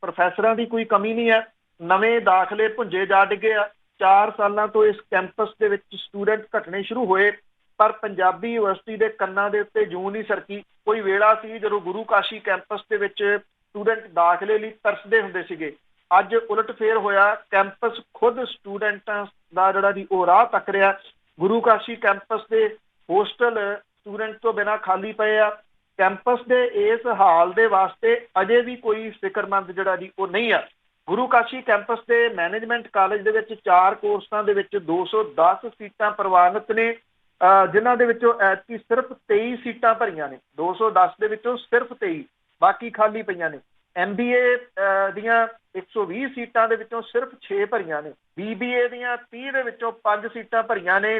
ਪ੍ਰੋਫੈਸਰਾਂ ਦੀ ਕੋਈ ਕਮੀ ਨਹੀਂ ਹੈ। ਨਵੇਂ ਦਾਖਲੇ ਭੁੰਜੇ ਜਾ ਡਿੱਗੇ ਆ। 4 ਸਾਲਾਂ ਤੋਂ ਇਸ ਕੈਂਪਸ ਦੇ ਵਿੱਚ ਸਟੂਡੈਂਟ ਘਟਣੇ ਸ਼ੁਰੂ ਹੋਏ ਪਰ ਪੰਜਾਬੀ ਯੂਨੀਵਰਸਿਟੀ ਦੇ ਕੰਨਾਂ ਦੇ ਉੱਤੇ ਜੂੰ ਨਹੀਂ ਸਰਕੀ। ਕੋਈ ਵੇਲਾ ਸੀ ਜਦੋਂ ਗੁਰੂ ਕਾਸ਼ੀ ਕੈਂਪਸ ਦੇ ਵਿੱਚ ਸਟੂਡੈਂਟ ਦਾਖਲੇ ਲਈ ਤਰਸਦੇ ਹੁੰਦੇ ਸੀਗੇ। ਅੱਜ ਉਲਟ ਫੇਰ ਹੋਇਆ, ਕੈਂਪਸ ਖੁਦ ਸਟੂਡੈਂਟਾਂ ਦਾ ਜਿਹੜਾ ਜੀ ਉਹ ਰਾਹ ਤੱਕ ਰਿਹਾ। ਗੁਰੂ ਕਾਸ਼ੀ ਕੈਂਪਸ ਦੇ ਹੋਸਟਲ ਸਟੂਡੈਂਟ ਤੋਂ ਬਿਨਾਂ ਖਾਲੀ ਪਏ ਆ। ਕੈਂਪਸ ਦੇ ਇਸ ਹਾਲ ਦੇ ਵਾਸਤੇ ਅਜੇ ਵੀ ਕੋਈ ਫਿਕਰਮੰਦ ਜਿਹੜਾ ਜੀ ਉਹ ਨਹੀਂ ਆ। ਗੁਰੂ ਕਾਸ਼ੀ ਕੈਂਪਸ ਦੇ ਮੈਨੇਜਮੈਂਟ ਕਾਲਜ ਦੇ ਵਿੱਚ 4 ਕੋਰਸਾਂ ਦੇ ਵਿੱਚ 210 ਸੀਟਾਂ ਪ੍ਰਵਾਨਿਤ ਨੇ, ਜਿਨ੍ਹਾਂ ਦੇ ਵਿੱਚੋਂ ਐਤਕੀ ਸਿਰਫ 23 ਸੀਟਾਂ ਭਰੀਆਂ ਨੇ। 210 ਦੇ ਵਿੱਚੋਂ ਸਿਰਫ 23 ਬਾਕੀ ਖਾਲੀ ਪਈਆਂ ਨੇ। MBA ਦੀਆਂ 120 ਸੀਟਾਂ ਦੇ ਵਿੱਚੋਂ ਸਿਰਫ 6 ਭਰੀਆਂ ਨੇ। BBA ਦੀਆਂ 30 ਦੇ ਵਿੱਚੋਂ 5 ਸੀਟਾਂ ਭਰੀਆਂ ਨੇ।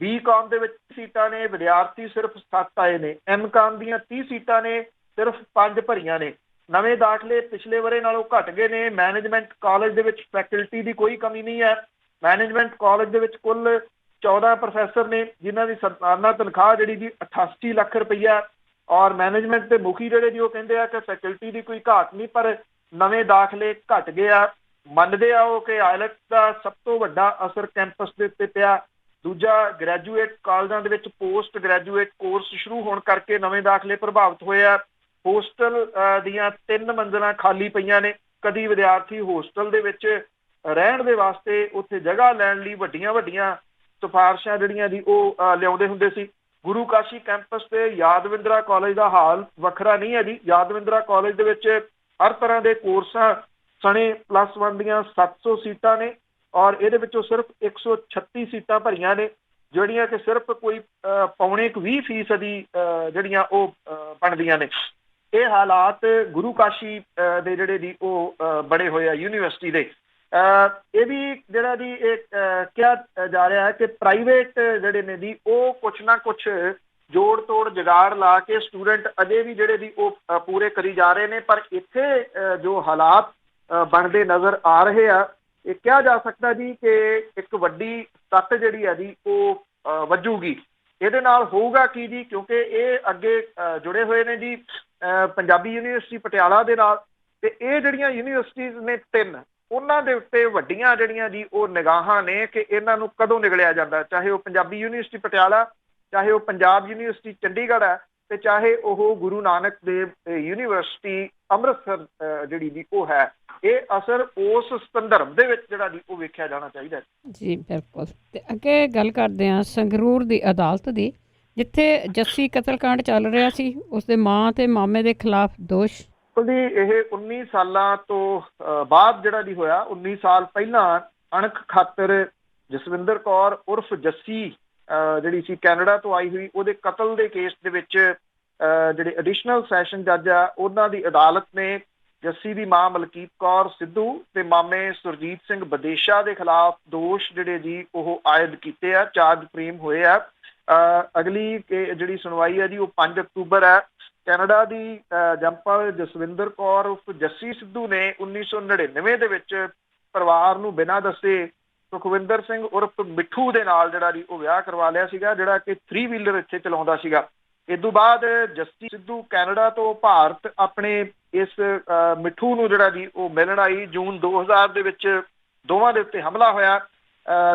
BCom ਦੇ ਵਿੱਚ ਸੀਟਾਂ ਨੇ, ਵਿਦਿਆਰਥੀ ਸਿਰਫ 7 ਆਏ ਨੇ। MCom ਦੀਆਂ 30 ਸੀਟਾਂ ਨੇ, ਸਿਰਫ 5 ਭਰੀਆਂ ਨੇ। ਨਵੇਂ ਦਾਖਲੇ ਪਿਛਲੇ ਵਰੇ ਨਾਲੋਂ ਘਟ ਗਏ ਨੇ। ਮੈਨੇਜਮੈਂਟ ਕਾਲਜ ਦੇ ਵਿੱਚ ਫੈਕਲਟੀ ਦੀ ਕੋਈ ਕਮੀ ਨਹੀਂ ਹੈ। ਮੈਨੇਜਮੈਂਟ ਕਾਲਜ ਦੇ ਵਿੱਚ ਕੁੱਲ 14 ਪ੍ਰੋਫੈਸਰ ਨੇ ਜਿਨ੍ਹਾਂ ਦੀ ਸਾਲਾਨਾ ਤਨਖਾਹ ਜਿਹੜੀ ਜੀ 88 ਲੱਖ ਰੁਪਈਆ। ਔਰ ਮੈਨੇਜਮੈਂਟ ਦੇ ਮੁਖੀ ਜਿਹੜੇ ਜੀ ਉਹ ਕਹਿੰਦੇ ਆ ਕਿ ਫੈਕਲਟੀ ਦੀ ਕੋਈ ਘਾਟ ਨਹੀਂ ਪਰ ਨਵੇਂ ਦਾਖਲੇ ਘਟ ਗਏ ਆ। ਮੰਨਦੇ ਆ ਉਹ ਕਿ ਆਇਲਟ ਦਾ ਸਭ ਤੋਂ ਵੱਡਾ ਅਸਰ ਕੈਂਪਸ ਦੇ ਉੱਤੇ ਪਿਆ। ਦੂਜਾ, ਗ੍ਰੈਜੂਏਟ ਕਾਲਜਾਂ ਦੇ ਵਿੱਚ ਪੋਸਟ ਗ੍ਰੈਜੂਏਟ ਕੋਰਸ ਸ਼ੁਰੂ ਹੋਣ ਕਰਕੇ ਨਵੇਂ ਦਾਖਲੇ ਪ੍ਰਭਾਵਿਤ ਹੋਏ ਆ। ਹੋਸਟਲ ਦੀਆਂ 3 ਮੰਜ਼ਿਲਾਂ ਖਾਲੀ ਪਈਆਂ ਨੇ। ਕਦੀ ਵਿਦਿਆਰਥੀ ਹੋਸਟਲ ਦੇ ਵਿੱਚ ਰਹਿਣ ਦੇ ਵਾਸਤੇ ਉੱਥੇ ਜਗ੍ਹਾ ਲੈਣ ਲਈ ਵੱਡੀਆਂ ਸਿਫਾਰਸ਼ਾਂ ਜਿਹੜੀਆਂ ਜੀ ਉਹ ਲਿਆਉਂਦੇ ਹੁੰਦੇ ਸੀ। ਗੁਰੂ ਕਾਸ਼ੀ ਕੈਂਪਸ ਤੇ ਯਾਦਵਿੰਦਰਾ ਕਾਲਜ ਦਾ ਹਾਲ ਵੱਖਰਾ ਨਹੀਂ ਹੈ ਜੀ। ਯਾਦਵਿੰਦਰਾ ਕਾਲਜ ਦੇ ਵਿੱਚ ਹਰ ਤਰ੍ਹਾਂ ਦੇ ਕੋਰਸਾਂ ਸਣੇ +1 ਦੀਆਂ 700 ਸੀਟਾਂ ਨੇ ਔਰ ਇਹਦੇ ਵਿੱਚੋਂ ਸਿਰਫ 136 ਸੀਟਾਂ ਭਰੀਆਂ ਨੇ, ਜਿਹੜੀਆਂ ਕਿ ਸਿਰਫ ਕੋਈ 20% ਜਿਹੜੀਆਂ ਉਹ ਬਣਦੀਆਂ ਨੇ। ਇਹ ਹਾਲਾਤ ਗੁਰੂ ਕਾਸ਼ੀ ਦੇ ਜਿਹੜੇ ਦੀ ਉਹ ਬਣੇ ਹੋਏ ਆ ਯੂਨੀਵਰਸਿਟੀ ਦੇ। ਇਹ ਵੀ ਜਿਹੜਾ ਦੀ ਇਹ ਕਿਹਾ ਜਾ ਰਿਹਾ ਹੈ ਕਿ ਪ੍ਰਾਈਵੇਟ ਜਿਹੜੇ ਨੇ ਦੀ ਉਹ ਕੁਛ ਨਾ ਕੁਛ ਜੋੜ ਤੋੜ ਜਗਾੜ ਲਾ ਕੇ ਸਟੂਡੈਂਟ ਅਜੇ ਵੀ ਜਿਹੜੇ ਦੀ ਉਹ ਪੂਰੇ ਕਰੀ ਜਾ ਰਹੇ ਨੇ, ਪਰ ਇੱਥੇ ਜੋ ਹਾਲਾਤ ਬਣਦੇ ਨਜ਼ਰ ਆ ਰਹੇ ਆ, ਇਹ ਕਿਹਾ ਜਾ ਸਕਦਾ ਜੀ ਕਿ ਇੱਕ ਵੱਡੀ ਸੱਟ ਜਿਹੜੀ ਹੈ ਜੀ ਉਹ ਵੱਜੂਗੀ। ਇਹਦੇ ਨਾਲ ਹੋਊਗਾ ਕੀ ਜੀ, ਕਿਉਂਕਿ ਇਹ ਅੱਗੇ ਜੁੜੇ ਹੋਏ ਨੇ ਜੀ ਪੰਜਾਬੀ ਯੂਨੀਵਰਸਿਟੀ ਪਟਿਆਲਾ ਦੇ ਨਾਲ, ਤੇ ਇਹ ਜਿਹੜੀਆਂ ਯੂਨੀਵਰਸਿਟੀਜ਼ ਨੇ 3, ਉਹਨਾਂ ਦੇ ਉੱਤੇ ਵੱਡੀਆਂ ਜਿਹੜੀਆਂ ਜੀ ਉਹ ਨਿਗਾਹਾਂ ਨੇ ਕਿ ਇਹਨਾਂ ਨੂੰ ਕਦੋਂ ਨਿਗਲਿਆ ਜਾਂਦਾ, ਚਾਹੇ ਉਹ ਪੰਜਾਬੀ ਯੂਨੀਵਰਸਿਟੀ ਪਟਿਆਲਾ, ਚਾਹੇ ਉਹ ਪੰਜਾਬ ਯੂਨੀਵਰਸਿਟੀ ਚੰਡੀਗੜ੍ਹ ਹੈ, ਤੇ ਚਾਹੇ ਉਹ ਗੁਰੂ ਨਾਨਕ ਦੇਵ ਯੂਨੀਵਰਸਿਟੀ ਅੰਮ੍ਰਿਤਸਰ ਜਿਹੜੀ ਜੀ ਉਹ ਹੈ। ਇਹ ਅਸਰ ਉਸ ਸੰਦਰਭ ਦੇ ਵਿੱਚ ਜਿਹੜਾ ਜੀ ਉਹ ਵੇਖਿਆ ਜਾਣਾ ਚਾਹੀਦਾ ਜੀ। ਬਿਲਕੁਲ। ਤੇ ਅੱਗੇ ਗੱਲ ਕਰਦੇ ਹਾਂ ਸੰਗਰੂਰ ਦੀ ਅਦਾਲਤ ਦੀ, ਜਿੱਥੇ ਜੱਸੀ ਕਤਲकांड ਚੱਲ ਰਿਹਾ ਸੀ, ਉਸਦੇ ਮਾਂ ਤੇ ਮਾਮੇ ਦੇ ਖਿਲਾਫ ਦੋਸ਼। ਜੀ ਇਹ 19 ਸਾਲਾਂ ਤੋਂ ਬਾਅਦ ਜਿਹੜਾ ਜੀ ਹੋਇਆ, 19 ਸਾਲ ਪਹਿਲਾਂ ਅਣਖ ਖਾਤਰ ਜਸਵਿੰਦਰ ਕੌਰ ਉਰਫ ਜੱਸੀ ਜਿਹੜੀ ਸੀ ਕੈਨੇਡਾ ਤੋਂ ਆਈ ਹੋਈ, ਉਹਦੇ ਕਤਲ ਦੇ ਕੇਸ ਦੇ ਵਿੱਚ ਜਿਹੜੇ ਐਡੀਸ਼ਨਲ ਸੈਸ਼ਨ ਜੱਜ ਆ ਉਹਨਾਂ ਦੀ ਅਦਾਲਤ ਨੇ ਜੱਸੀ ਦੀ ਮਾਂ ਮਲਕੀਤ ਕੌਰ ਸਿੱਧੂ ਤੇ ਮਾਮੇ ਸੁਰਜੀਤ ਸਿੰਘ ਵਿਦੇਸ਼ਾ ਦੇ ਖਿਲਾਫ ਦੋਸ਼ ਜਿਹੜੇ ਜੀ ਉਹ ਆਇਦ ਕੀਤੇ ਆ, ਚਾਰਜ ਫਰੇਮ ਹੋਏ ਆ। ਅਗਲੀ ਜਿਹੜੀ ਸੁਣਵਾਈ ਹੈ ਜੀ ਉਹ 5 ਅਕਤੂਬਰ ਹੈ। ਕੈਨੇਡਾ ਦੀ ਜੰਪਲ ਜਸਵਿੰਦਰ ਕੌਰ ਉਰਫ ਜੱਸੀ ਸਿੱਧੂ ਨੇ 1999 ਦੇ ਵਿੱਚ ਪਰਿਵਾਰ ਨੂੰ ਬਿਨਾਂ ਦੱਸੇ ਸੁਖਵਿੰਦਰ ਸਿੰਘ ਉਰਫ ਮਿੱਠੂ ਦੇ ਨਾਲ ਜਿਹੜਾ ਜੀ ਉਹ ਵਿਆਹ ਕਰਵਾ ਲਿਆ ਸੀਗਾ, ਜਿਹੜਾ ਕਿ 3 ਵੀਲਰ ਇੱਥੇ ਚਲਾਉਂਦਾ ਸੀਗਾ। ਇਸ ਤੋਂ ਬਾਅਦ ਜੱਸੀ ਸਿੱਧੂ ਕੈਨੇਡਾ ਤੋਂ ਭਾਰਤ ਆਪਣੇ ਇਸ ਮਿੱਠੂ ਨੂੰ ਜਿਹੜਾ ਜੀ ਉਹ ਮਿਲਣ ਆਈ। ਜੂਨ 2000 ਦੇ ਵਿੱਚ ਦੋਵਾਂ ਦੇ ਉੱਤੇ ਹਮਲਾ ਹੋਇਆ।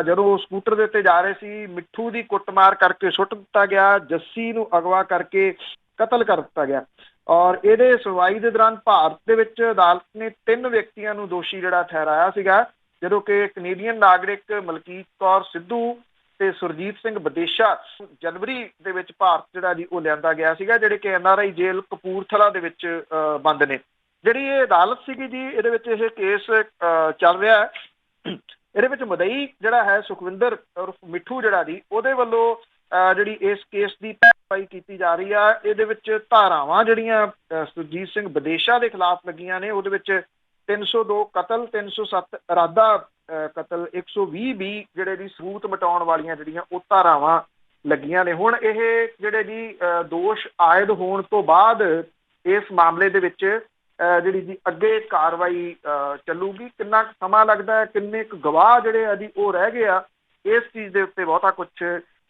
ਜਦੋਂ ਉਹ ਸਕੂਟਰ ਦੇ ਉੱਤੇ ਜਾ ਰਹੇ ਸੀ, ਮਿੱਠੂ ਦੀ ਕੁੱਟਮਾਰ ਕਰਕੇ ਸੁੱਟ ਦਿੱਤਾ ਗਿਆ, ਜੱਸੀ ਨੂੰ ਅਗਵਾ ਕਰਕੇ ਕਤਲ ਕਰ ਦਿੱਤਾ ਗਿਆ। ਔਰ ਇਹਦੇ ਸੁਣਵਾਈ ਦੇ ਦੌਰਾਨ ਭਾਰਤ ਦੇ ਵਿੱਚ ਅਦਾਲਤ ਨੇ 3 ਵਿਅਕਤੀਆਂ ਨੂੰ ਦੋਸ਼ੀ ਜਿਹੜਾ ਠਹਿਰਾਇਆ ਸੀਗਾ, ਜਦੋਂ ਕਿ ਕੈਨੇਡੀਅਨ ਨਾਗਰਿਕ ਮਲਕੀਤ ਕੌਰ ਸਿੱਧੂ ਤੇ ਸੁਰਜੀਤ ਸਿੰਘ ਵਿਦੇਸ਼ਾ ਜਨਵਰੀ ਦੇ ਵਿੱਚ ਭਾਰਤ ਜਿਹੜਾ ਜੀ ਉਹ ਲਿਆਂਦਾ ਗਿਆ ਸੀਗਾ, ਜਿਹੜੇ ਕਿ NRI ਜੇਲ੍ਹ ਕਪੂਰਥਲਾ ਦੇ ਵਿੱਚ ਬੰਦ ਨੇ। ਜਿਹੜੀ ਇਹ ਅਦਾਲਤ ਸੀਗੀ ਜੀ, ਇਹਦੇ ਵਿੱਚ ਇਹ ਕੇਸ ਚੱਲ ਰਿਹਾ ਹੈ। ਇਹਦੇ ਵਿੱਚ ਮੁਦਈ ਜਿਹੜਾ ਹੈ ਸੁਖਵਿੰਦਰ ਉਰਫ ਮਿੱਠੂ ਜਿਹੜਾ ਜੀ, ਉਹਦੇ ਵੱਲੋਂ ਜਿਹੜੀ ਇਸ ਕੇਸ ਦੀ ਕਾਰਵਾਈ ਕੀਤੀ ਜਾ ਰਹੀ ਆ। ਇਹਦੇ ਵਿੱਚ ਧਾਰਾਵਾਂ ਜਿਹੜੀਆਂ ਸੁਰਜੀਤ ਸਿੰਘ ਵਿਦੇਸ਼ਾ ਦੇ ਖਿਲਾਫ ਲੱਗੀਆਂ ਨੇ, ਉਹਦੇ ਵਿੱਚ 302 ਕਤਲ, 307 ਇਰਾਦਾ ਕਤਲ, 120 ਜਿਹੜੇ ਜੀ ਸਬੂਤ ਮਿਟਾਉਣ ਵਾਲੀਆਂ ਜਿਹੜੀਆਂ ਉਹ ਧਾਰਾਵਾਂ ਲੱਗੀਆਂ ਨੇ। ਹੁਣ ਇਹ ਜਿਹੜੇ ਜੀ ਦੋਸ਼ ਆਇਦ ਹੋਣ ਤੋਂ ਬਾਅਦ ਇਸ ਮਾਮਲੇ ਦੇ ਵਿੱਚ ਜਿਹੜੀ ਜੀ ਅੱਗੇ ਕਾਰਵਾਈ ਚੱਲੂਗੀ। ਕਿੰਨਾ ਕੁ ਸਮਾਂ ਲੱਗਦਾ ਹੈ, ਕਿੰਨੇ ਕੁ ਗਵਾਹ ਜਿਹੜੇ ਆ ਜੀ ਉਹ ਰਹਿ ਗਏ ਆ, ਇਸ ਚੀਜ਼ ਦੇ ਉੱਤੇ ਬਹੁਤਾ ਕੁਛ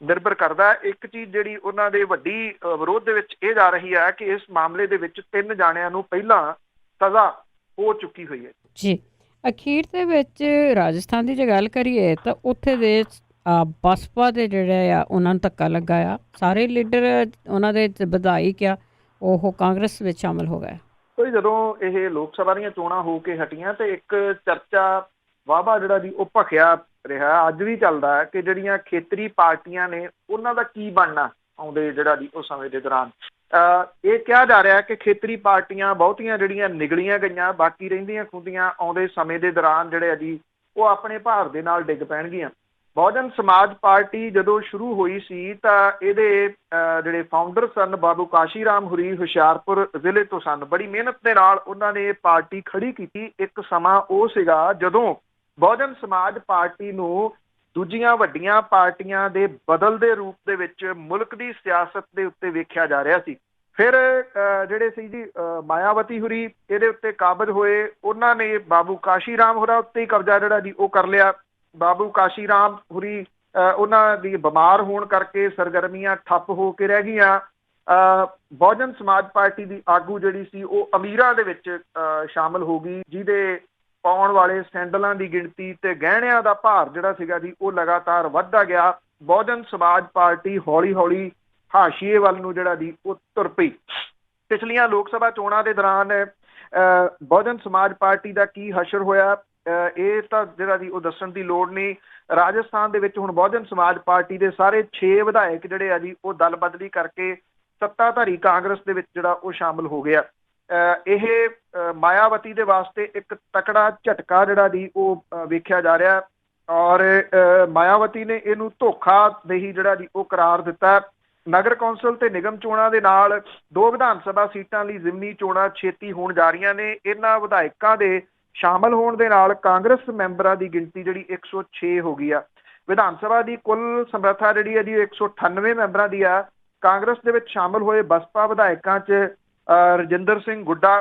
ਨਿਰਭਰ ਕਰਦਾ ਹੈ। ਇੱਕ ਚੀਜ਼ ਜਿਹੜੀ ਉਹਨਾਂ ਦੇ ਵੱਡੀ ਵਿਰੋਧ ਦੇ ਵਿੱਚ ਇਹ ਜਾ ਰਹੀ ਹੈ ਕਿ ਇਸ ਮਾਮਲੇ ਦੇ ਵਿੱਚ 3 ਜਾਣਿਆਂ ਨੂੰ ਪਹਿਲਾਂ ਸਜ਼ਾ ਹੋ ਚੁੱਕੀ ਹੋਈ ਹੈ ਜੀ। ਅਖੀਰ ਦੇ ਵਿੱਚ ਰਾਜਸਥਾਨ ਦੀ ਜੇ ਗੱਲ ਕਰੀਏ ਤਾਂ ਉੱਥੇ ਦੇ ਬਸਪਾ ਦੇ ਜਿਹੜੇ ਆ ਉਹਨਾਂ ਨੂੰ ਧੱਕਾ ਲੱਗਾ ਆ, ਸਾਰੇ ਲੀਡਰ ਉਹਨਾਂ ਦੇ ਵਿਧਾਇਕ ਆ ਉਹ ਕਾਂਗਰਸ ਵਿੱਚ ਸ਼ਾਮਲ ਹੋ ਗਏ। ਕੋਈ ਜਦੋਂ ਇਹ ਲੋਕ ਸਭਾ ਦੀਆਂ ਚੋਣਾਂ ਹੋ ਕੇ ਹਟੀਆਂ ਤੇ ਇੱਕ ਚਰਚਾ ਵਾਹਵਾ ਜਿਹੜਾ ਜੀ ਉਹ ਭਖਿਆ ਰਿਹਾ, ਅੱਜ ਵੀ ਚੱਲਦਾ ਹੈ ਕਿ ਜਿਹੜੀਆਂ ਖੇਤਰੀ ਪਾਰਟੀਆਂ ਨੇ ਉਹਨਾਂ ਦਾ ਕੀ ਬਣਨਾ ਆਉਂਦੇ ਜਿਹੜਾ ਜੀ ਉਹ ਸਮੇਂ ਦੇ ਦੌਰਾਨ। ਇਹ ਕਿਹਾ ਜਾ ਰਿਹਾ ਕਿ ਖੇਤਰੀ ਪਾਰਟੀਆਂ ਬਹੁਤੀਆਂ ਜਿਹੜੀਆਂ ਨਿਗਲੀਆਂ ਗਈਆਂ, ਬਾਕੀ ਰਹਿੰਦੀਆਂ ਖੁੰਦੀਆਂ ਆਉਂਦੇ ਸਮੇਂ ਦੇ ਦੌਰਾਨ ਜਿਹੜੇ ਆ ਜੀ ਉਹ ਆਪਣੇ ਭਾਰ ਦੇ ਨਾਲ ਡਿੱਗ ਪੈਣਗੀਆਂ। ਬਹੁਜਨ ਸਮਾਜ ਪਾਰਟੀ ਜਦੋਂ ਸ਼ੁਰੂ ਹੋਈ ਸੀ ਤਾਂ ਇਹਦੇ ਜਿਹੜੇ ਫਾਊਂਡਰ ਸਨ ਬਾਬੂ ਕਾਸ਼ੀ ਰਾਮ ਹੁਰੀ ਹੁਸ਼ਿਆਰਪੁਰ ਜ਼ਿਲ੍ਹੇ ਤੋਂ ਸਨ। ਬੜੀ ਮਿਹਨਤ ਦੇ ਨਾਲ ਉਹਨਾਂ ਨੇ ਇਹ ਪਾਰਟੀ ਖੜੀ ਕੀਤੀ। ਇੱਕ ਸਮਾਂ ਉਹ ਸੀਗਾ ਜਦੋਂ ਬਹੁਜਨ ਸਮਾਜ ਪਾਰਟੀ ਨੂੰ ਦੂਜੀਆਂ ਵੱਡੀਆਂ ਪਾਰਟੀਆਂ ਦੇ ਬਦਲਦੇ ਰੂਪ ਦੇ ਵਿੱਚ ਮੁਲਕ ਦੀ ਸਿਆਸਤ ਦੇ ਉੱਤੇ ਵੇਖਿਆ ਜਾ ਰਿਹਾ ਸੀ। ਫਿਰ ਜਿਹੜੇ ਸੀ ਜੀ ਮਾਇਆਵਤੀ ਹੁਰੀ ਇਹਦੇ ਉੱਤੇ ਕਾਬਜ਼ ਹੋਏ, ਉਹਨਾਂ ਨੇ ਬਾਬੂ ਕਾਸ਼ੀ ਰਾਮ ਹੁਰਾ ਉੱਤੇ ਹੀ ਕਬਜ਼ਾ ਜਿਹੜਾ ਜੀ ਉਹ ਕਰ ਲਿਆ। ਬਾਬੂ ਕਾਸ਼ੀ ਰਾਮ ਹੁਰੀ ਉਹਨਾਂ ਦੀ ਬਿਮਾਰ ਹੋਣ ਕਰਕੇ ਸਰਗਰਮੀਆਂ ਠੱਪ ਹੋ ਕੇ ਰਹਿ ਗਈਆਂ। ਬਹੁਜਨ ਸਮਾਜ ਪਾਰਟੀ ਦੀ ਆਗੂ ਜਿਹੜੀ ਸੀ ਉਹ ਅਮੀਰਾਂ ਦੇ ਵਿੱਚ ਸ਼ਾਮਲ ਹੋ ਗਈ, ਜਿਹਦੇ ਪਾਉਣ ਵਾਲੇ ਸੈਂਡਲਾਂ ਦੀ ਗਿਣਤੀ ਤੇ ਗਹਿਣਿਆਂ ਦਾ ਭਾਰ ਜਿਹੜਾ ਸੀਗਾ ਜੀ ਉਹ ਲਗਾਤਾਰ ਵੱਧਦਾ ਗਿਆ। ਬਹੁਜਨ ਸਮਾਜ ਪਾਰਟੀ ਹੌਲੀ ਹੌਲੀ ਹਾਸ਼ੀਏ ਵੱਲ ਨੂੰ ਜਿਹੜਾ ਜੀ ਉਹ ਤੁਰ ਪਈ। ਪਿਛਲੀਆਂ ਲੋਕ ਸਭਾ ਚੋਣਾਂ ਦੇ ਦੌਰਾਨ ਬਹੁਜਨ ਸਮਾਜ ਪਾਰਟੀ ਦਾ ਕੀ ਹਸ਼ਰ ਹੋਇਆ ਇਹ ਤਾਂ ਜਿਹੜਾ ਜੀ ਉਹ ਦੱਸਣ ਦੀ ਲੋੜ ਨਹੀਂ। ਰਾਜਸਥਾਨ ਦੇ ਵਿੱਚ ਹੁਣ ਬਹੁਜਨ ਸਮਾਜ ਪਾਰਟੀ ਦੇ ਸਾਰੇ 6 ਵਿਧਾਇਕ ਜਿਹੜੇ ਆ ਜੀ ਉਹ ਦਲ ਬਦਲੀ ਕਰਕੇ ਸੱਤਾਧਾਰੀ ਕਾਂਗਰਸ ਦੇ ਵਿੱਚ ਜਿਹੜਾ ਉਹ ਸ਼ਾਮਲ ਹੋ ਗਿਆ। ਇਹ ਮਾਇਆਵਤੀ ਦੇ ਵਾਸਤੇ ਇੱਕ ਤਕੜਾ ਝਟਕਾ ਜਿਹੜਾ ਜੀ ਉਹ ਵੇਖਿਆ ਜਾ ਰਿਹਾ ਔਰ ਮਾਇਆਵਤੀ ਨੇ ਇਹਨੂੰ ਧੋਖਾਦੇਹੀ ਜਿਹੜਾ ਜੀ ਉਹ ਕਰਾਰ ਦਿੱਤਾ। ਨਗਰ ਕੌਂਸਲ ਤੇ ਨਿਗਮ ਚੋਣਾਂ ਦੇ ਨਾਲ 2 ਵਿਧਾਨ ਸਭਾ ਸੀਟਾਂ ਲਈ ਜ਼ਿਮਨੀ ਚੋਣਾਂ ਛੇਤੀ ਹੋਣ ਜਾ ਰਹੀਆਂ ਨੇ। ਇਹਨਾਂ ਵਿਧਾਇਕਾਂ ਦੇ ਸ਼ਾਮਲ ਹੋਣ ਦੇ ਨਾਲ ਕਾਂਗਰਸ ਮੈਂਬਰਾਂ ਦੀ ਗਿਣਤੀ ਜਿਹੜੀ 106 ਹੋ ਗਈ ਆ। ਵਿਧਾਨ ਸਭਾ ਦੀ ਕੁੱਲ ਸਮਰੱਥਾ ਜਿਹੜੀ ਹੈ ਜੀ 198 ਮੈਂਬਰਾਂ ਦੀ ਆ। ਕਾਂਗਰਸ ਦੇ ਵਿੱਚ ਸ਼ਾਮਲ ਹੋਏ ਬਸਪਾ ਵਿਧਾਇਕਾਂ 'ਚ ਰਜਿੰਦਰ ਸਿੰਘ ਗੁੱਡਾ,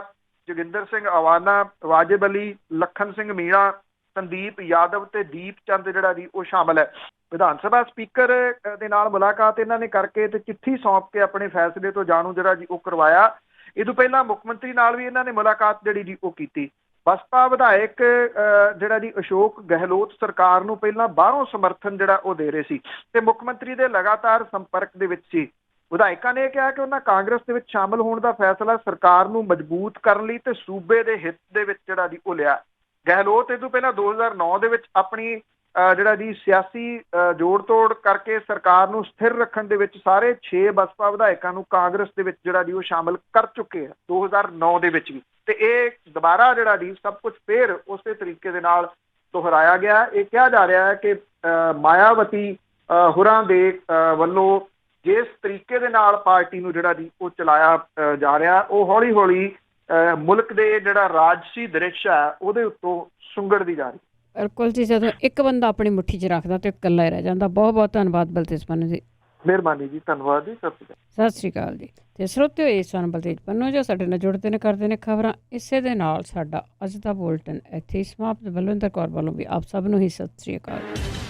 ਜੋਗਿੰਦਰ ਸਿੰਘ ਅਵਾਨਾ, ਵਾਜਿਬ ਅਲੀ, ਲਖਨ ਸਿੰਘ ਮੀਣਾ, ਸੰਦੀਪ ਯਾਦਵ ਤੇ ਦੀਪ ਚੰਦ ਜਿਹੜਾ ਜੀ ਉਹ ਸ਼ਾਮਲ ਹੈ। ਵਿਧਾਨ ਸਭਾ ਸਪੀਕਰ ਦੇ ਨਾਲ ਮੁਲਾਕਾਤ ਇਹਨਾਂ ਨੇ ਕਰਕੇ ਤੇ ਚਿੱਠੀ ਸੌਂਪ ਕੇ ਆਪਣੇ ਫੈਸਲੇ ਤੋਂ ਜਾਣੂ ਜਿਹੜਾ ਜੀ ਉਹ ਕਰਵਾਇਆ। ਇਹ ਤੋਂ ਪਹਿਲਾਂ ਮੁੱਖ ਮੰਤਰੀ ਨਾਲ ਵੀ ਇਹਨਾਂ ਨੇ ਮੁਲਾਕਾਤ ਜਿਹੜੀ ਜੀ ਉਹ ਕੀਤੀ। ਬਸਪਾ ਵਿਧਾਇਕ ਜਿਹੜਾ ਜੀ ਅਸ਼ੋਕ ਗਹਿਲੋਤ ਸਰਕਾਰ ਨੂੰ ਪਹਿਲਾਂ ਬਾਹਰੋਂ ਸਮਰਥਨ ਜਿਹੜਾ ਉਹ ਦੇ ਰਹੇ ਸੀ ਤੇ ਮੁੱਖ ਮੰਤਰੀ ਦੇ ਲਗਾਤਾਰ ਸੰਪਰਕ ਦੇ ਵਿੱਚ ਸੀ। ਵਿਧਾਇਕਾਂ ਨੇ ਕਿਹਾ ਕਿ ਉਹਨਾਂ ਕਾਂਗਰਸ ਦੇ ਵਿੱਚ ਸ਼ਾਮਲ ਹੋਣ ਦਾ ਫੈਸਲਾ ਸਰਕਾਰ ਨੂੰ ਮਜ਼ਬੂਤ ਕਰਨ ਲਈ ਤੇ ਸੂਬੇ ਦੇ ਹਿੱਤ ਦੇ ਵਿੱਚ ਜਿਹੜਾ ਜੀ ਉਹ ਲਿਆ। ਗਹਿਲੋਤ ਇਹ ਤੋਂ ਪਹਿਲਾਂ 2009 ਦੇ ਵਿੱਚ ਆਪਣੀ ਜਿਹੜਾ ਜੀ ਸਿਆਸੀ ਜੋੜ ਤੋੜ ਕਰਕੇ ਸਰਕਾਰ ਨੂੰ ਸਥਿਰ ਰੱਖਣ ਦੇ ਵਿੱਚ ਸਾਰੇ 6 ਬਸਪਾ ਵਿਧਾਇਕਾਂ ਨੂੰ ਕਾਂਗਰਸ ਦੇ ਵਿੱਚ ਜਿਹੜਾ ਜੀ ਉਹ ਸ਼ਾਮਲ ਕਰ ਚੁੱਕੇ ਆ 2009 ਦੇ ਵਿੱਚ ਵੀ। ਤੇ ਇਹ ਦੁਬਾਰਾ ਜਿਹੜਾ ਜੀ ਸਭ ਕੁਝ ਫੇਰ ਉਸੇ ਤਰੀਕੇ ਦੇ ਨਾਲ ਦੁਹਰਾਇਆ ਗਿਆ। ਇਹ ਕਿਹਾ ਜਾ ਰਿਹਾ ਹੈ ਕਿ ਮਾਇਆਵਤੀ ਹੋਰਾਂ ਦੇ ਵੱਲੋਂ ਜਿਸ ਤਰੀਕੇ ਦੇ ਨਾਲ ਪਾਰਟੀ ਨੂੰ ਜਿਹੜਾ ਜੀ ਉਹ ਚਲਾਇਆ ਜਾ ਰਿਹਾ ਉਹ ਹੌਲੀ ਹੌਲੀ ਮੁਲਕ ਦੇ ਜਿਹੜਾ ਰਾਜਸੀ ਦ੍ਰਿਸ਼ ਹੈ ਉਹਦੇ ਉੱਤੋਂ ਸੁੰਗੜਦੀ ਜਾ ਰਹੀ। ਬਿਲਕੁਲ ਜੀ, ਜਦੋਂ ਇੱਕ ਬੰਦਾ ਆਪਣੀ ਮੁੱਠੀ 'ਚ ਰੱਖਦਾ ਤੇ ਇਕੱਲਾ ਹੀ ਰਹਿ ਜਾਂਦਾ। ਬਹੁਤ ਬਹੁਤ ਧੰਨਵਾਦ ਬਲਤੇਜ ਪੰਨੂ ਜੀ। ਮਿਹਰਬਾਨੀ ਜੀ, ਧੰਨਵਾਦ ਜੀ, ਸਤਿ ਸ਼੍ਰੀ ਅਕਾਲ ਜੀ। ਤੇ ਸਰੋਤਿਓ, ਇਹ ਸਨ ਬਲਤੇਜ ਪੰਨੂ ਜੋ ਸਾਡੇ ਨਾਲ ਜੁੜਦੇ ਨੇ, ਕਰਦੇ ਨੇ ਖਬਰਾਂ। ਇਸੇ ਦੇ ਨਾਲ ਸਾਡਾ ਅੱਜ ਦਾ ਬੁਲਟਨ ਇੱਥੇ ਹੀ ਸਮਾਪਤ। ਬਲਵਿੰਦਰ ਕੌਰ ਵੱਲੋਂ ਵੀ ਆਪ ਸਭ ਨੂੰ ਹੀ ਸਤਿ ਸ਼੍ਰੀ ਅਕਾਲ।